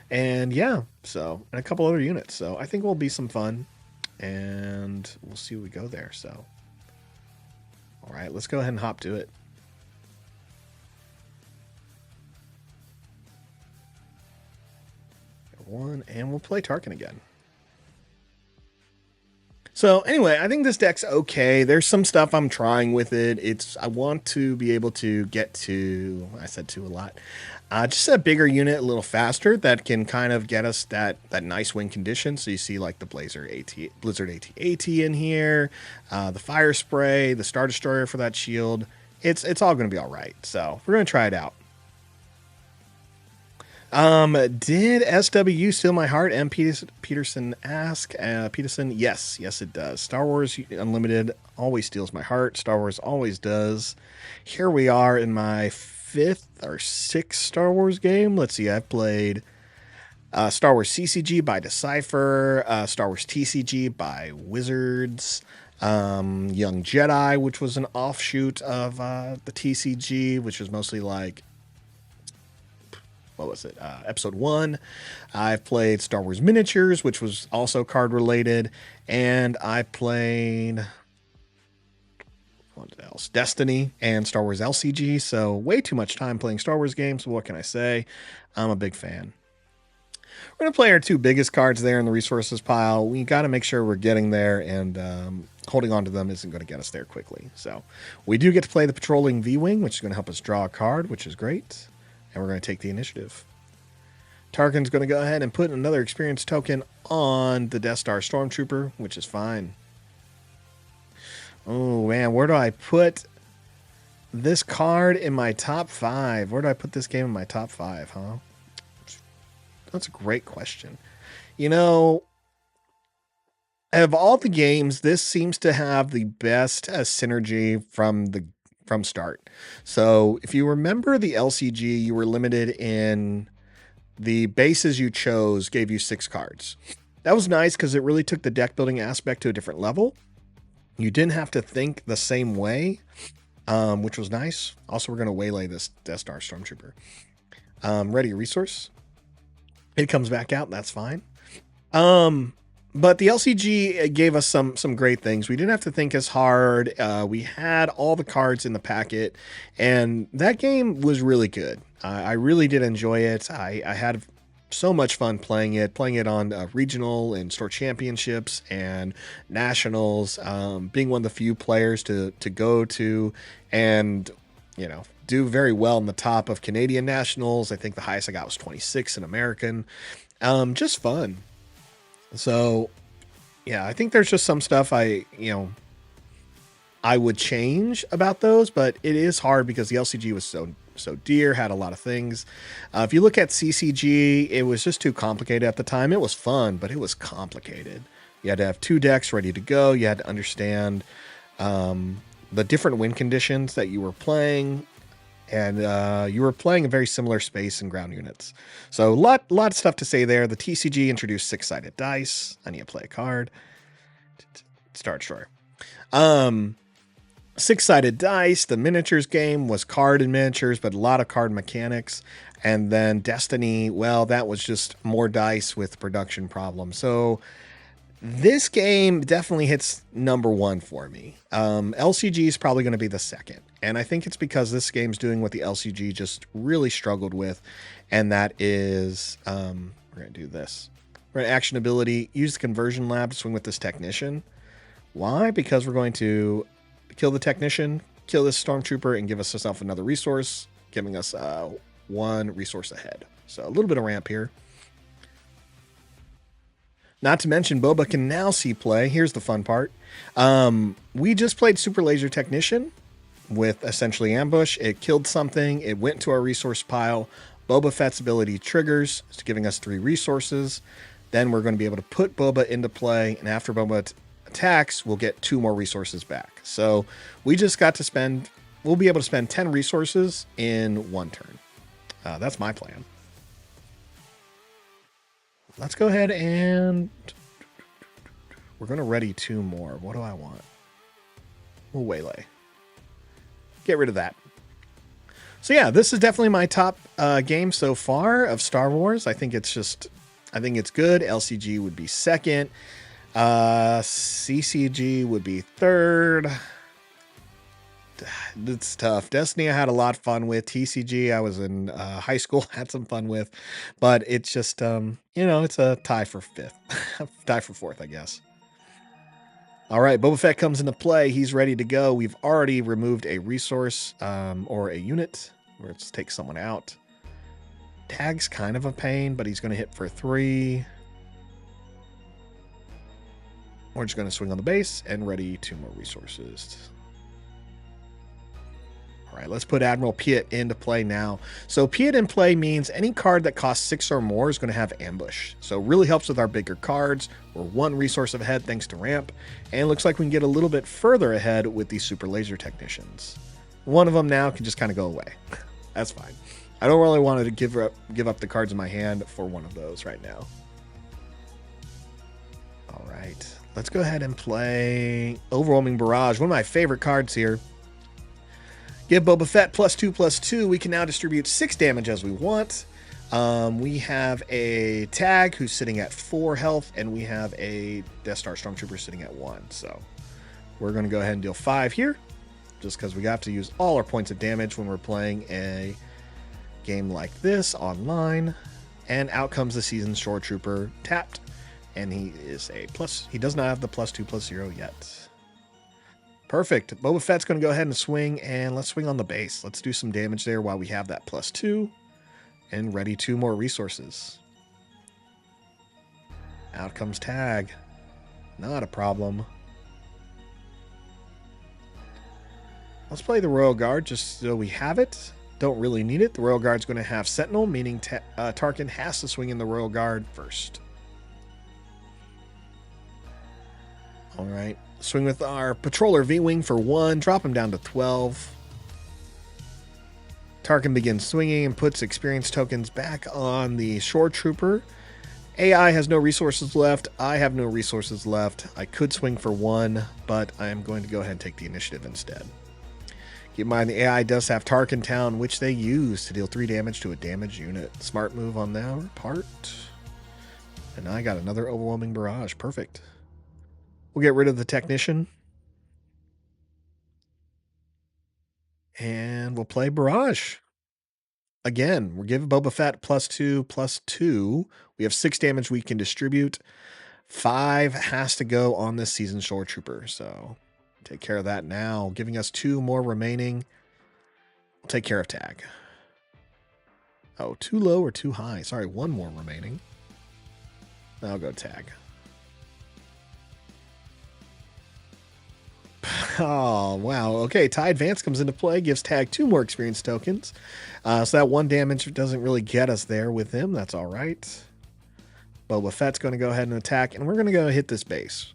And yeah, and a couple other units. So I think it will be some fun. And we'll see where we go there. So, all right, let's go ahead and hop to it. And we'll play Tarkin again. So anyway, I think this deck's okay. There's some stuff I'm trying with it. I want to be able to get to, I said to a lot, just a bigger unit a little faster that can kind of get us that nice win condition. So you see like the Blizzard AT-AT in here, the Fire Spray, the Star Destroyer for that shield. It's all going to be all right. So we're going to try it out. Did SW steal my heart? M. Peterson ask. Peterson, yes, it does. Star Wars Unlimited always steals my heart. Star Wars always does. Here we are in my 5th or 6th Star Wars game. Let's see, I've played Star Wars CCG by Decipher, Star Wars TCG by Wizards, Young Jedi, which was an offshoot of the TCG, which was mostly like, what was it? Episode 1. I've played Star Wars Miniatures, which was also card related. And I played, what else? Destiny and Star Wars LCG. So way too much time playing Star Wars games. What can I say? I'm a big fan. We're going to play our 2 biggest cards there in the resources pile. We got to make sure we're getting there, and holding on to them isn't going to get us there quickly. So we do get to play the Patrolling V-Wing, which is going to help us draw a card, which is great. And we're going to take the initiative. Tarkin's going to go ahead and put another experience token on the Death Star Stormtrooper, which is fine. Oh, man, where do I put this card in my top 5? Where do I put this game in my top 5, huh? That's a great question. Of all the games, this seems to have the best synergy from start. So if you remember the LCG, you were limited in the bases you chose gave you 6 cards. That was nice because it really took the deck building aspect to a different level. You didn't have to think the same way, which was nice. Also, we're going to waylay this Death Star Stormtrooper. Ready a resource. It comes back out. That's fine. But the LCG gave us some great things. We didn't have to think as hard. We had all the cards in the packet, and that game was really good. I really did enjoy it. I had so much fun playing it on regional and store championships and nationals, being one of the few players to go to and, do very well in the top of Canadian nationals. I think the highest I got was 26 in American. Just fun. So, yeah, I think there's just some stuff I would change about those, but it is hard because the LCG was so dear, had a lot of things. If you look at CCG, it was just too complicated at the time. It was fun, but it was complicated. You had to have 2 decks ready to go. You had to understand the different win conditions that you were playing. And you were playing a very similar space and ground units. So a lot of stuff to say there. The TCG introduced 6-sided dice. I need to play a card. Start sure. 6-sided dice. The miniatures game was card and miniatures, but a lot of card mechanics. And then Destiny, well, that was just more dice with production problems. So this game definitely hits number 1 for me. LCG is probably going to be the second. And I think it's because this game's doing what the LCG just really struggled with. And that is, we're going to do this. We're going to action ability, use the conversion lab to swing with this technician. Why? Because we're going to kill the technician, kill this stormtrooper, and give ourselves another resource, giving us 1 resource ahead. So a little bit of ramp here. Not to mention, Boba can now see play. Here's the fun part. We just played Super Laser Technician with essentially ambush. It killed something. It went to our resource pile. Boba Fett's ability triggers, it's giving us 3 resources. Then we're going to be able to put Boba into play. And after Boba attacks, we'll get 2 more resources back. So we just got to spend, we'll be able to spend 10 resources in 1 turn. That's my plan. Let's go ahead and we're going to ready 2 more. What do I want? We'll waylay. Get rid of that. So yeah, this is definitely my top game so far of Star Wars. I think it's good. LCG would be second. CCG would be third. It's tough. Destiny I had a lot of fun with. TCG I was in high school, had some fun with, but it's just it's a tie for 5th. Tie for 4th, I guess. All right, Boba Fett comes into play. He's ready to go. We've already removed a resource or a unit. Let's take someone out. Tag's kind of a pain, but he's going to hit for 3. We're just going to swing on the base and ready 2 more resources. All right, let's put Admiral Piet into play now. So Piet in play means any card that costs 6 or more is going to have ambush. So it really helps with our bigger cards. We're 1 resource ahead thanks to ramp. And it looks like we can get a little bit further ahead with these Super Laser Technicians. One of them now can just kind of go away. That's fine. I don't really want to give up the cards in my hand for one of those right now. All right, let's go ahead and play Overwhelming Barrage, one of my favorite cards here. Give Boba Fett +2/+2. We can now distribute 6 damage as we want. We have a Tag who's sitting at 4 health, and we have a Death Star Stormtrooper sitting at 1. So we're going to go ahead and deal 5 here, just because we have to use all our points of damage when we're playing a game like this online. And out comes the Seasoned Shore Trooper tapped, and he is a plus. He does not have the +2/+0 yet. Perfect. Boba Fett's going to go ahead and swing, and let's swing on the base. Let's do some damage there while we have that +2 and ready 2 more resources. Out comes Tag. Not a problem. Let's play the Royal Guard just so we have it. Don't really need it. The Royal Guard's going to have Sentinel, meaning Tarkin has to swing in the Royal Guard first. All right. Swing with our Patroller V-Wing for 1. Drop him down to 12. Tarkin begins swinging and puts experience tokens back on the Shore Trooper. AI has no resources left. I have no resources left. I could swing for 1, but I am going to go ahead and take the initiative instead. Keep in mind the AI does have Tarkin Town, which they use to deal 3 damage to a damaged unit. Smart move on their part. And I got another overwhelming barrage. Perfect. We'll get rid of the Technician. And we'll play Barrage. Again, we're giving Boba Fett +2/+2. We have 6 damage we can distribute. 5 has to go on this seasoned Shore Trooper. So take care of that now. Giving us 2 more remaining. We'll take care of Tag. Oh, too low or too high? Sorry, 1 more remaining. I'll go Tag. Oh, wow. Okay, Tie Advance comes into play, gives Tag 2 more experience tokens. So that 1 damage doesn't really get us there with him. That's all right. Boba Fett's going to go ahead and attack, and we're going to go hit this base.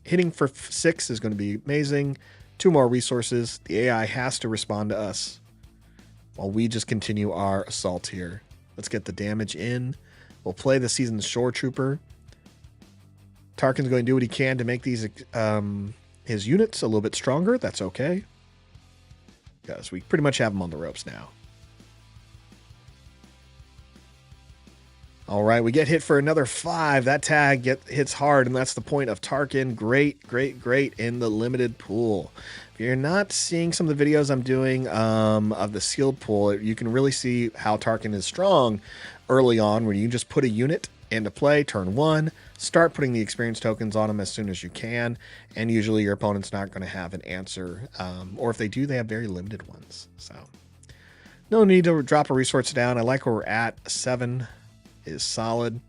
Hitting for 6 is going to be amazing. 2 more resources. The AI has to respond to us while we just continue our assault here. Let's get the damage in. We'll play the seasoned Shore Trooper. Tarkin's going to do what he can to make these his units a little bit stronger. That's okay, because we pretty much have them on the ropes now. All right, we get hit for another 5. That Tag hits hard, and that's the point of Tarkin. Great, great, great in the limited pool. If you're not seeing some of the videos I'm doing of the sealed pool, you can really see how Tarkin is strong early on, where you can just put a unit into play turn 1, start putting the experience tokens on them as soon as you can, and usually your opponent's not going to have an answer, or if they do, they have very limited ones. So no need to drop a resource down. I like where we're at. 7 is solid.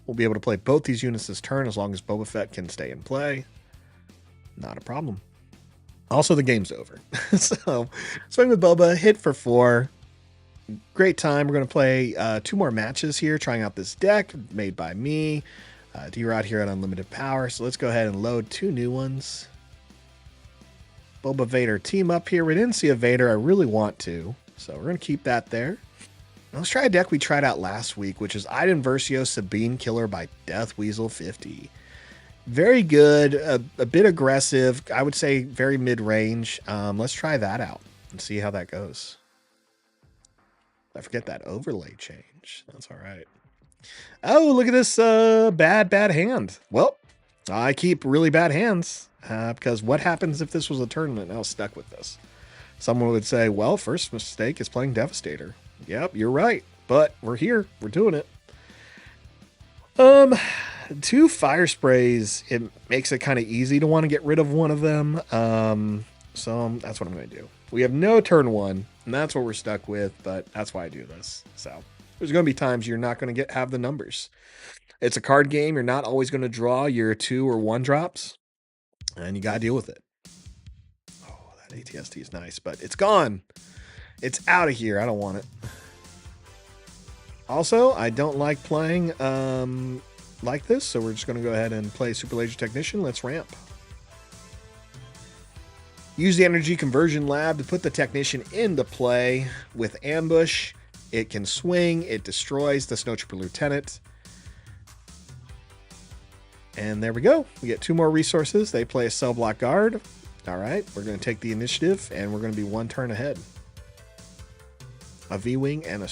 We'll be able to play both these units this turn as long as Boba Fett can stay in play. Not a problem. Also, the game's over. So swing with Boba, hit for 4. Great time. We're going to play 2 more matches here, trying out this deck made by me. D-Rod here at Unlimited Power. So let's go ahead and load 2 new ones. Boba Vader team up here. We didn't see a Vader. I really want to, so we're going to keep that there. Now let's try a deck we tried out last week, which is Iden Versio Sabine Killer by Death Weasel 50. Very good, a bit aggressive. I would say very mid-range. Let's try that out and see how that goes. I forget that overlay change. That's all right. Oh, look at this bad hand. Well, I keep really bad hands because what happens if this was a tournament? I was stuck with this. Someone would say, well, first mistake is playing Devastator. Yep, you're right. But we're here. We're doing it. 2 fire sprays. It makes it kind of easy to want to get rid of one of them. So that's what I'm going to do. We have no turn 1, and that's what we're stuck with, but that's why I do this. So there's going to be times you're not going to have the numbers. It's a card game. You're not always going to draw your 2 or 1 drops, and you got to deal with it. Oh, that ATST is nice, but it's gone. It's out of here. I don't want it. Also, I don't like playing like this, so we're just going to go ahead and play Super Laser Technician. Let's ramp. Use the Energy Conversion Lab to put the Technician into play. With Ambush, it can swing. It destroys the Snowtrooper Lieutenant. And there we go. We get 2 more resources. They play a Cell Block Guard. All right, we're going to take the initiative, and we're going to be 1 turn ahead. A V-Wing and a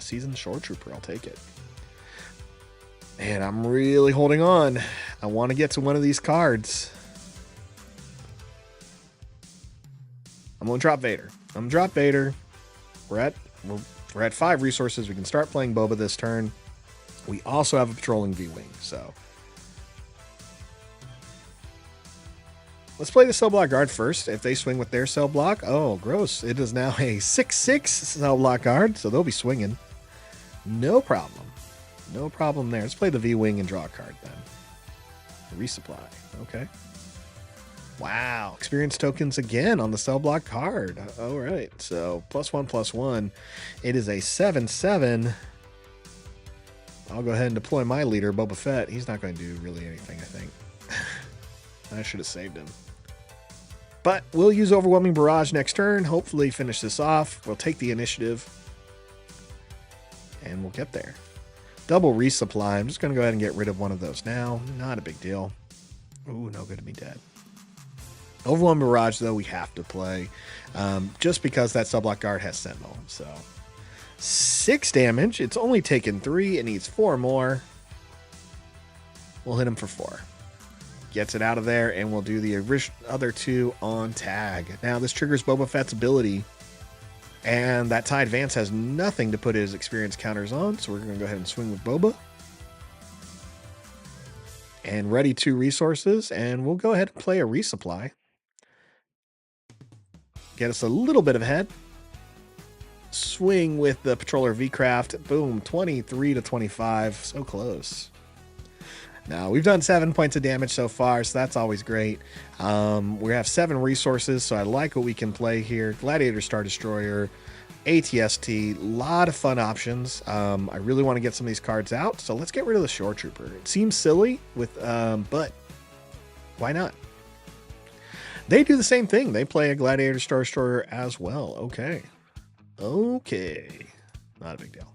Seasoned Shore Trooper. I'll take it. And I'm really holding on. I want to get to one of these cards. I'm going to drop Vader. I'm going to drop Vader. We're at 5 resources. We can start playing Boba this turn. We also have a patrolling V-Wing, so let's play the Cell Block Guard first. If they swing with their Cell Block, oh, gross. It is now a 6/6 Cell Block Guard, so they'll be swinging. No problem. No problem there. Let's play the V-Wing and draw a card then. Resupply. Okay. Wow. Experience tokens again on the Cell Block card. All right. So +1/+1. It is a 7/7. I'll go ahead and deploy my leader, Boba Fett. He's not going to do really anything, I think. I should have saved him. But we'll use Overwhelming Barrage next turn. Hopefully finish this off. We'll take the initiative. And we'll get there. Double resupply. I'm just going to go ahead and get rid of one of those now. Not a big deal. Ooh, no good to be dead. Overwhelming Barrage, though, we have to play just because that Subblock Guard has Sentinel. So 6 damage. It's only taken 3. It needs 4 more. We'll hit him for 4. Gets it out of there, and we'll do the other 2 on tag. Now, this triggers Boba Fett's ability, and that TIE Advance has nothing to put his experience counters on, so we're going to go ahead and swing with Boba. And ready 2 resources, and we'll go ahead and play a resupply. Get us a little bit of head. Swing with the Patroller V-Craft. Boom, 23 to 25. So close. Now, we've done 7 points of damage so far, so that's always great. We have 7 resources, so I like what we can play here. Gladiator Star Destroyer, ATST, a lot of fun options. I really want to get some of these cards out, so let's get rid of the Shore Trooper. It seems silly, but why not? They do the same thing. They play a Gladiator Star Destroyer as well. Okay. Okay. Not a big deal.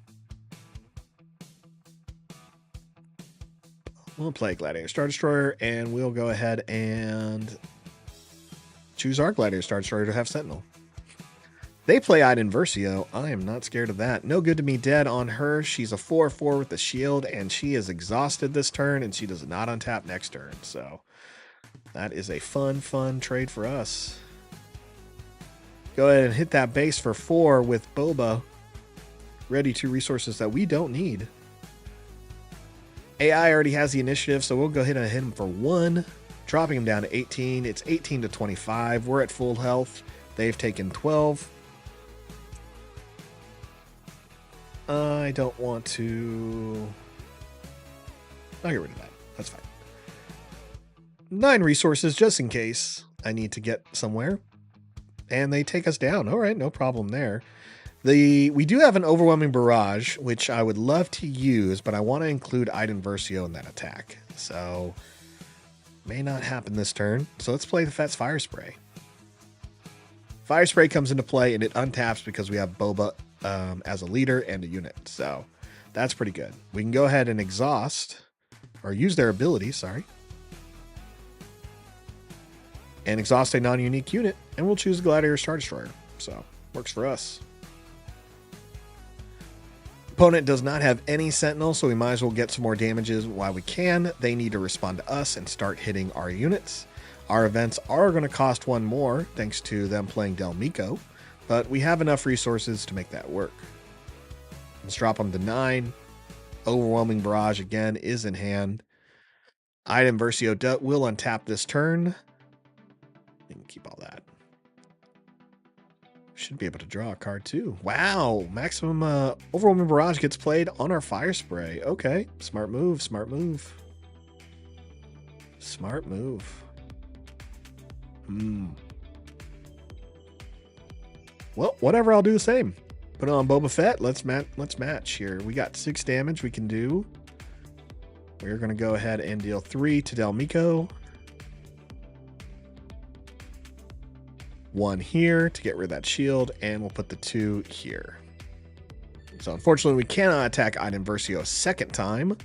We'll play Gladiator Star Destroyer, and we'll go ahead and choose our Gladiator Star Destroyer to have Sentinel. They play Iden Versio. I am not scared of that. No Good to Me Dead on her. She's a 4/4 with the shield, and she is exhausted this turn, and she does not untap next turn. So that is a fun trade for us. Go ahead and hit that base for 4 with Boba. Ready 2 resources that we don't need. AI already has the initiative, so we'll go ahead and hit him for 1, dropping him down to 18. It's 18 to 25. We're at full health. They've taken 12. I don't want to... I'll get rid of that. That's fine. 9 resources just in case I need to get somewhere. And they take us down. All right, no problem there. We do have an Overwhelming Barrage, which I would love to use, but I want to include Iden Versio in that attack. So, may not happen this turn. So let's play the Fett's Fire Spray. Fire Spray comes into play, and it untaps because we have Boba as a leader and a unit. So, that's pretty good. We can go ahead and exhaust, or use their ability, sorry. And exhaust a non-unique unit, and we'll choose the Gladiator Star Destroyer. So, works for us. Opponent does not have any Sentinel, so we might as well get some more damages while we can. They need to respond to us and start hitting our units. Our events are going to cost 1 more, thanks to them playing Del Mico, but we have enough resources to make that work. Let's drop them to 9. Overwhelming Barrage, again, is in hand. Iden Versio will untap this turn. You can keep all that. Should be able to draw a card too. Wow, maximum Overwhelming Barrage gets played on our Fire Spray. Okay, smart move, smart move. Smart move. Well, whatever, I'll do the same. Put it on Boba Fett. Let's match here. We got 6 damage we can do. We're going to go ahead and deal 3 to Del Mico. 1 here to get rid of that shield, and we'll put the 2 here. So unfortunately, we cannot attack Iden Versio a second time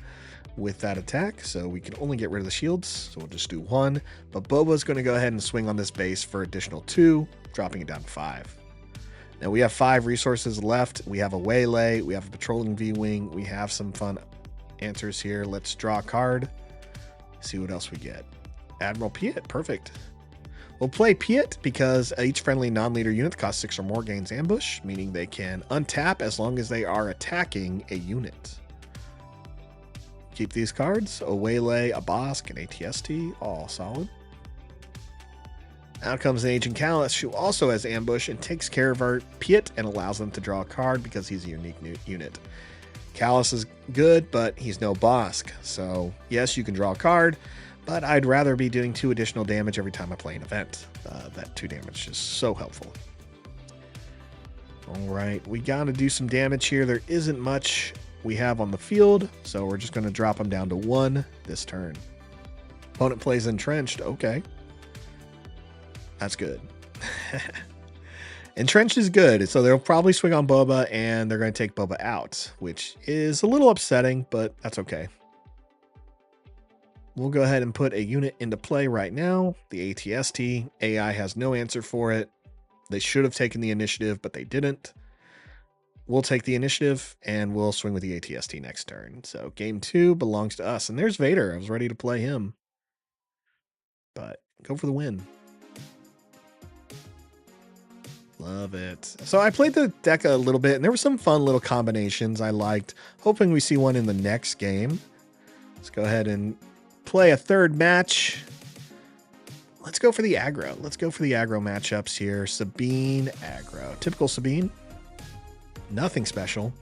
with that attack, so we can only get rid of the shields, so we'll just do 1. But Boba's going to go ahead and swing on this base for additional 2, dropping it down to 5. Now we have 5 resources left. We have a Waylay, we have a Patrolling V-Wing, we have some fun answers here. Let's draw a card, see what else we get. Admiral Piet, perfect. We'll play Piet because each friendly non-leader unit costs 6 or more gains ambush, meaning they can untap as long as they are attacking a unit. Keep these cards, a Waylay, a Bosk, an ATST, all solid. Out comes an Agent Callus, who also has ambush and takes care of our Piet and allows them to draw a card because he's a unique unit. Callus is good, but he's no Bosk, so yes, you can draw a card, but I'd rather be doing 2 additional damage every time I play an event. That 2 damage is so helpful. All right, we got to do some damage here. There isn't much we have on the field, so we're just going to drop them down to 1 this turn. Opponent plays Entrenched. Okay. That's good. Entrenched is good, so they'll probably swing on Boba, and they're going to take Boba out, which is a little upsetting, but that's okay. We'll go ahead and put a unit into play right now. The ATST. AI has no answer for it. They should have taken the initiative, but they didn't. We'll take the initiative and we'll swing with the ATST next turn. So game 2 belongs to us. And there's Vader. I was ready to play him. But go for the win. Love it. So I played the deck a little bit and there were some fun little combinations I liked. Hoping we see one in the next game. Let's go ahead and play a third match. Let's go for the aggro. Let's go for the aggro matchups here. Sabine aggro. Typical Sabine. Nothing special.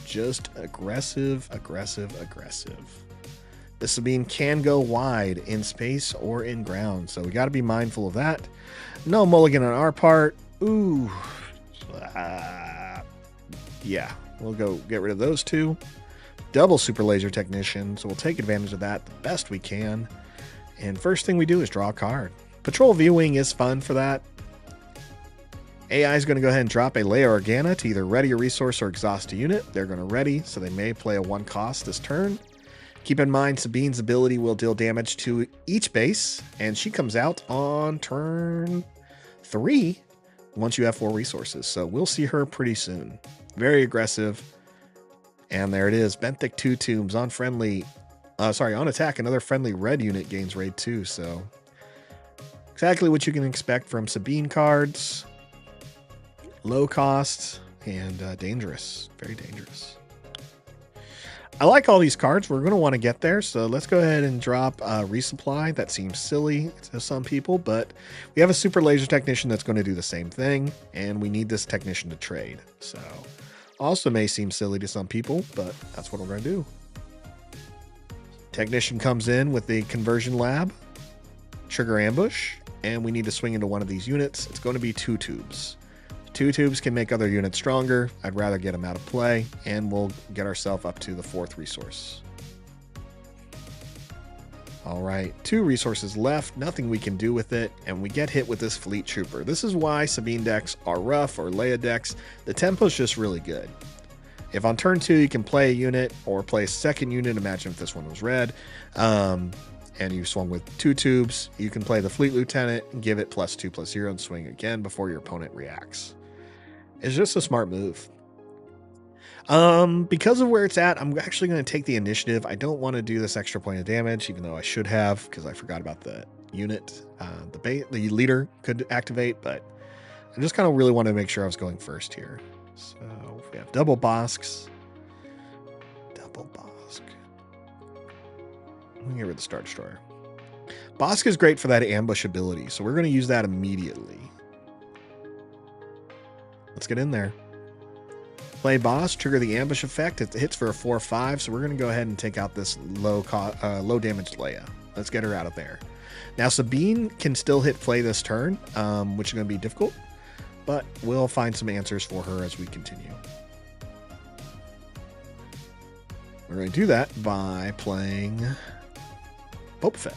Just aggressive, aggressive, aggressive. The Sabine can go wide in space or in ground, so we got to be mindful of that. No mulligan on our part. Ooh. Yeah, we'll go get rid of those two. Double Super Laser Technician, so we'll take advantage of that the best we can. And first thing we do is draw a card. Patrol Viewing is fun for that. AI is going to go ahead and drop a Leia Organa to either ready a resource or exhaust a unit. They're going to ready, so they may play a 1 cost this turn. Keep in mind, Sabine's ability will deal damage to each base, and she comes out on turn 3 once you have 4 resources. So we'll see her pretty soon. Very aggressive. And there it is. Benthic 2 Tombs on on attack. Another friendly red unit gains raid 2. So exactly what you can expect from Sabine cards. Low cost and dangerous. Very dangerous. I like all these cards. We're going to want to get there. So let's go ahead and drop Resupply. That seems silly to some people, but we have a Super Laser Technician that's going to do the same thing. And we need this Technician to trade. So also may seem silly to some people, but that's what we're going to do. Technician comes in with the Conversion Lab. Trigger Ambush. And we need to swing into one of these units. It's going to be 2 tubes. 2 tubes can make other units stronger. I'd rather get them out of play, and we'll get ourselves up to the 4th resource. All right, 2 resources left, nothing we can do with it, and we get hit with this Fleet Trooper. This is why Sabine decks are rough, or Leia decks. The tempo's just really good. If on turn 2 you can play a unit, or play a second unit, imagine if this one was red, and you swung with 2 tubes, you can play the Fleet Lieutenant and give it +2/+0 and swing again before your opponent reacts. It's just a smart move. Because of where it's at, I'm actually going to take the initiative. I don't want to do this extra point of damage, even though I should have, because I forgot about the unit. The leader could activate, but I just kind of really want to make sure I was going first here. So we have double Bosks. Double Bosk. Let me get rid of the Star Destroyer. Bosk is great for that ambush ability, so we're going to use that immediately. Let's get in there. Play boss, trigger the ambush effect. It hits for a 4/5, so we're going to go ahead and take out this low damage Leia. Let's get her out of there. Now Sabine can still hit play this turn, which is going to be difficult, but we'll find some answers for her as we continue. We're going to do that by playing Boba Fett.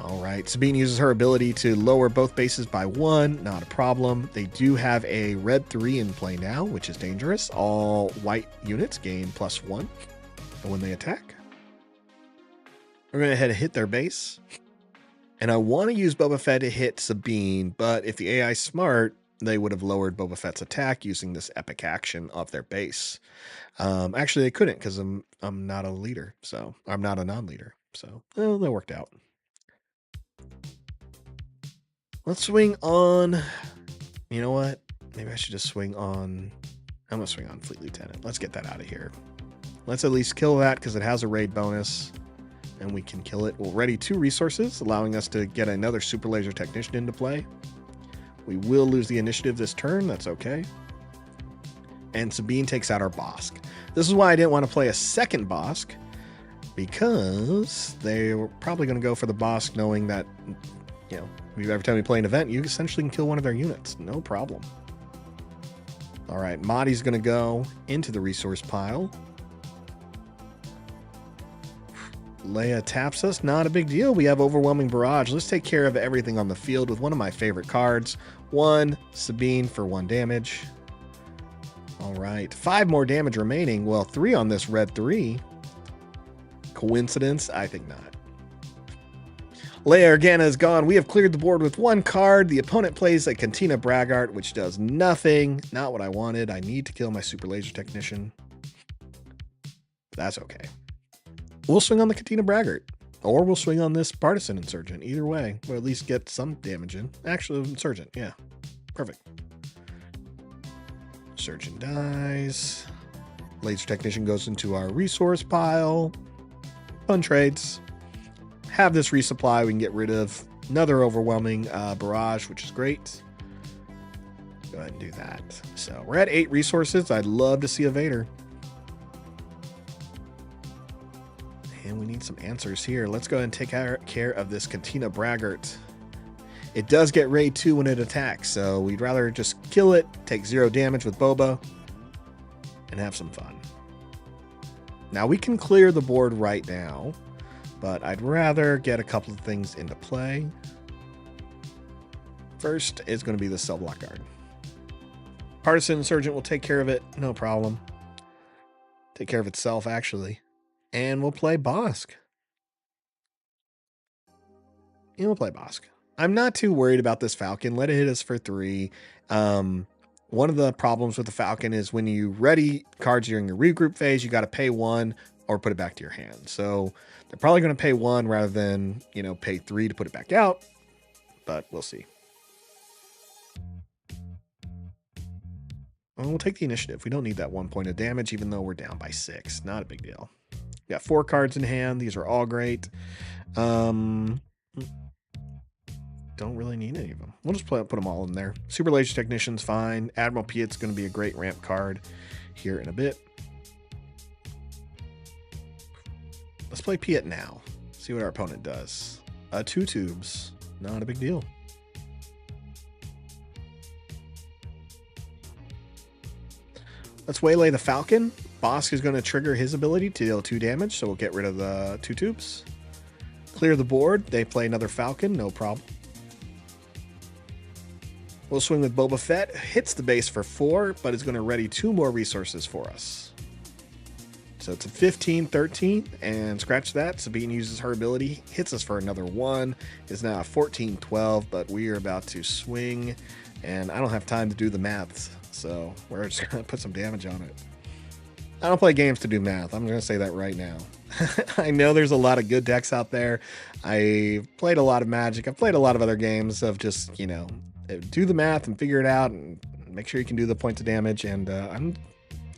All right, Sabine uses her ability to lower both bases by 1. Not a problem. They do have a red 3 in play now, which is dangerous. All white units gain +1 when they attack. We're going to head hit their base. And I want to use Boba Fett to hit Sabine, but if the AI is smart, they would have lowered Boba Fett's attack using this epic action of their base. Actually, they couldn't because I'm not a leader, so I'm not a non-leader. So well, that worked out. Let's swing on, you know what? Maybe I should just swing on, I'm going to swing on Fleet Lieutenant. Let's get that out of here. Let's at least kill that because it has a raid bonus and we can kill it. We'll ready 2 resources, allowing us to get another Super Laser Technician into play. We will lose the initiative this turn. That's okay. And Sabine takes out our Bosk. This is why I didn't want to play a second Bosk, because they were probably going to go for the Bosk knowing that, you know, every time we play an event, you essentially can kill one of their units. No problem. All right, Mahdi's going to go into the resource pile. Leia taps us. Not a big deal. We have Overwhelming Barrage. Let's take care of everything on the field with one of my favorite cards. 1 Sabine for 1 damage. All right, 5 more damage remaining. Well, 3 on this red 3. Coincidence? I think not. Leia Organa is gone. We have cleared the board with 1 card. The opponent plays a Cantina Braggart, which does nothing. Not what I wanted. I need to kill my Super Laser Technician. That's okay. We'll swing on the Cantina Braggart. Or we'll swing on this Partisan Insurgent. Either way, we'll at least get some damage in. Actually, Insurgent. Yeah. Perfect. Insurgent dies. Laser Technician goes into our resource pile. Fun trades. Have this resupply. We can get rid of another overwhelming barrage, which is great. Go ahead and do that. So we're at 8 resources. I'd love to see a Vader. And we need some answers here. Let's go ahead and take care of this Cantina Braggart. It does get raid 2 when it attacks, so we'd rather just kill it, take 0 damage with Boba, and have some fun. Now we can clear the board right now, but I'd rather get a couple of things into play. First is going to be the Cell Block Guard. Partisan Insurgent will take care of it, no problem. Take care of itself, actually. And we'll play Bosk. And we'll play Bosk. I'm not too worried about this Falcon. Let it hit us for 3. One of the problems with the Falcon is when you ready cards during your regroup phase, you got to pay 1 or put it back to your hand. So they're probably going to pay 1 rather than, pay 3 to put it back out. But we'll see. Well, we'll take the initiative. We don't need that 1 point of damage, even though we're down by 6. Not a big deal. Got 4 cards in hand. These are all great. Don't really need any of them. We'll just put them all in there. Super Laser Technician's fine. Admiral Piet's going to be a great ramp card here in a bit. Let's play Piet now. See what our opponent does. 2 tubes. Not a big deal. Let's waylay the Falcon. Bosk is going to trigger his ability to deal 2 damage, so we'll get rid of the 2 tubes. Clear the board. They play another Falcon. No problem. We'll swing with Boba Fett. Hits the base for 4, but is going to ready 2 more resources for us. So it's a 15-13, and scratch that. Sabine uses her ability, hits us for another 1. It's now a 14-12, but we are about to swing, and I don't have time to do the maths, so we're just going to put some damage on it. I don't play games to do math. I'm going to say that right now. I know there's a lot of good decks out there. I played a lot of Magic. I've played a lot of other games of just, do the math and figure it out and make sure you can do the points of damage. And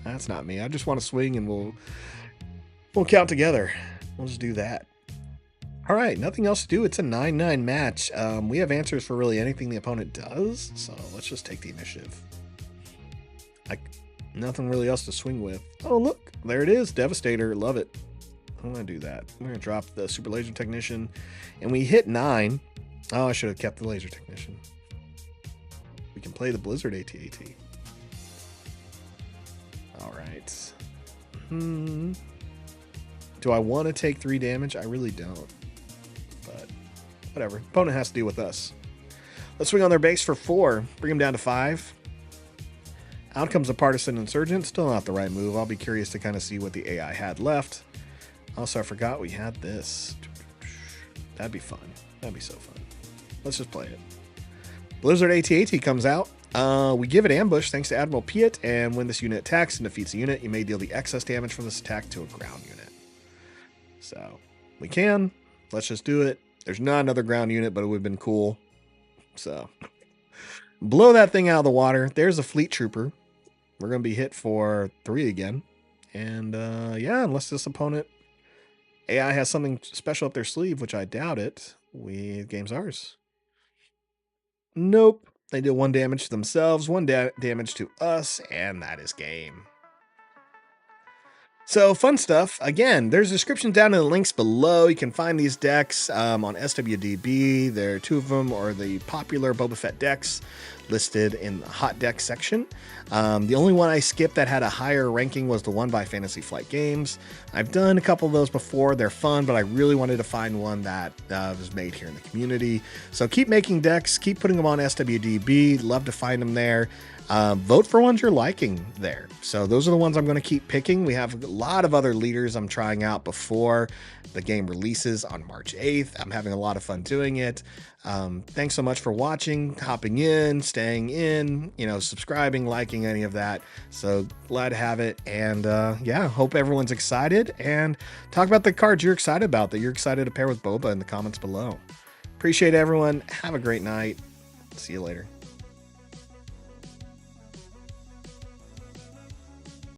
that's not me. I just want to swing and we'll count together. We'll just do that. All right, nothing else to do. It's a 9-9 match. We have answers for really anything the opponent does, so let's just take the initiative. Nothing really else to swing with. Oh, look, there it is. Devastator. Love it. I'm going to do that. We're going to drop the Super Laser Technician, and we hit 9. Oh, I should have kept the Laser Technician. We can play the Blizzard AT-AT. All right. Do I want to take 3 damage? I really don't. But whatever. Opponent has to deal with us. Let's swing on their base for 4. Bring them down to 5. Out comes a Partisan Insurgent. Still not the right move. I'll be curious to kind of see what the AI had left. Also, I forgot we had this. That'd be fun. That'd be so fun. Let's just play it. Blizzard AT-AT comes out. We give it ambush thanks to Admiral Piet, and when this unit attacks and defeats a unit, you may deal the excess damage from this attack to a ground unit. So, we can. Let's just do it. There's not another ground unit, but it would have been cool. So, blow that thing out of the water. There's a Fleet Trooper. We're going to be hit for 3 again. And, yeah, unless this opponent AI has something special up their sleeve, which I doubt it, game's ours. Nope. They did 1 damage to themselves, 1 damage to us, and that is game. So, fun stuff. Again, there's descriptions down in the links below. You can find these decks on SWDB. There are 2 of them, or the popular Boba Fett decks listed in the hot deck section. The only one I skipped that had a higher ranking was the one by Fantasy Flight Games. I've done a couple of those before. They're fun, but I really wanted to find one that was made here in the community. So keep making decks, keep putting them on SWDB. Love to find them there. vote for ones you're liking there. So those are the ones I'm going to keep picking. We have a lot of other leaders I'm trying out before the game releases on March 8th. I'm having a lot of fun doing it. Thanks so much for watching, hopping in, staying in, subscribing, liking, any of that. So glad to have it. And yeah, hope everyone's excited, and talk about the cards you're excited about, that you're excited to pair with Boba, in the comments below. Appreciate everyone. Have a great night. See you later.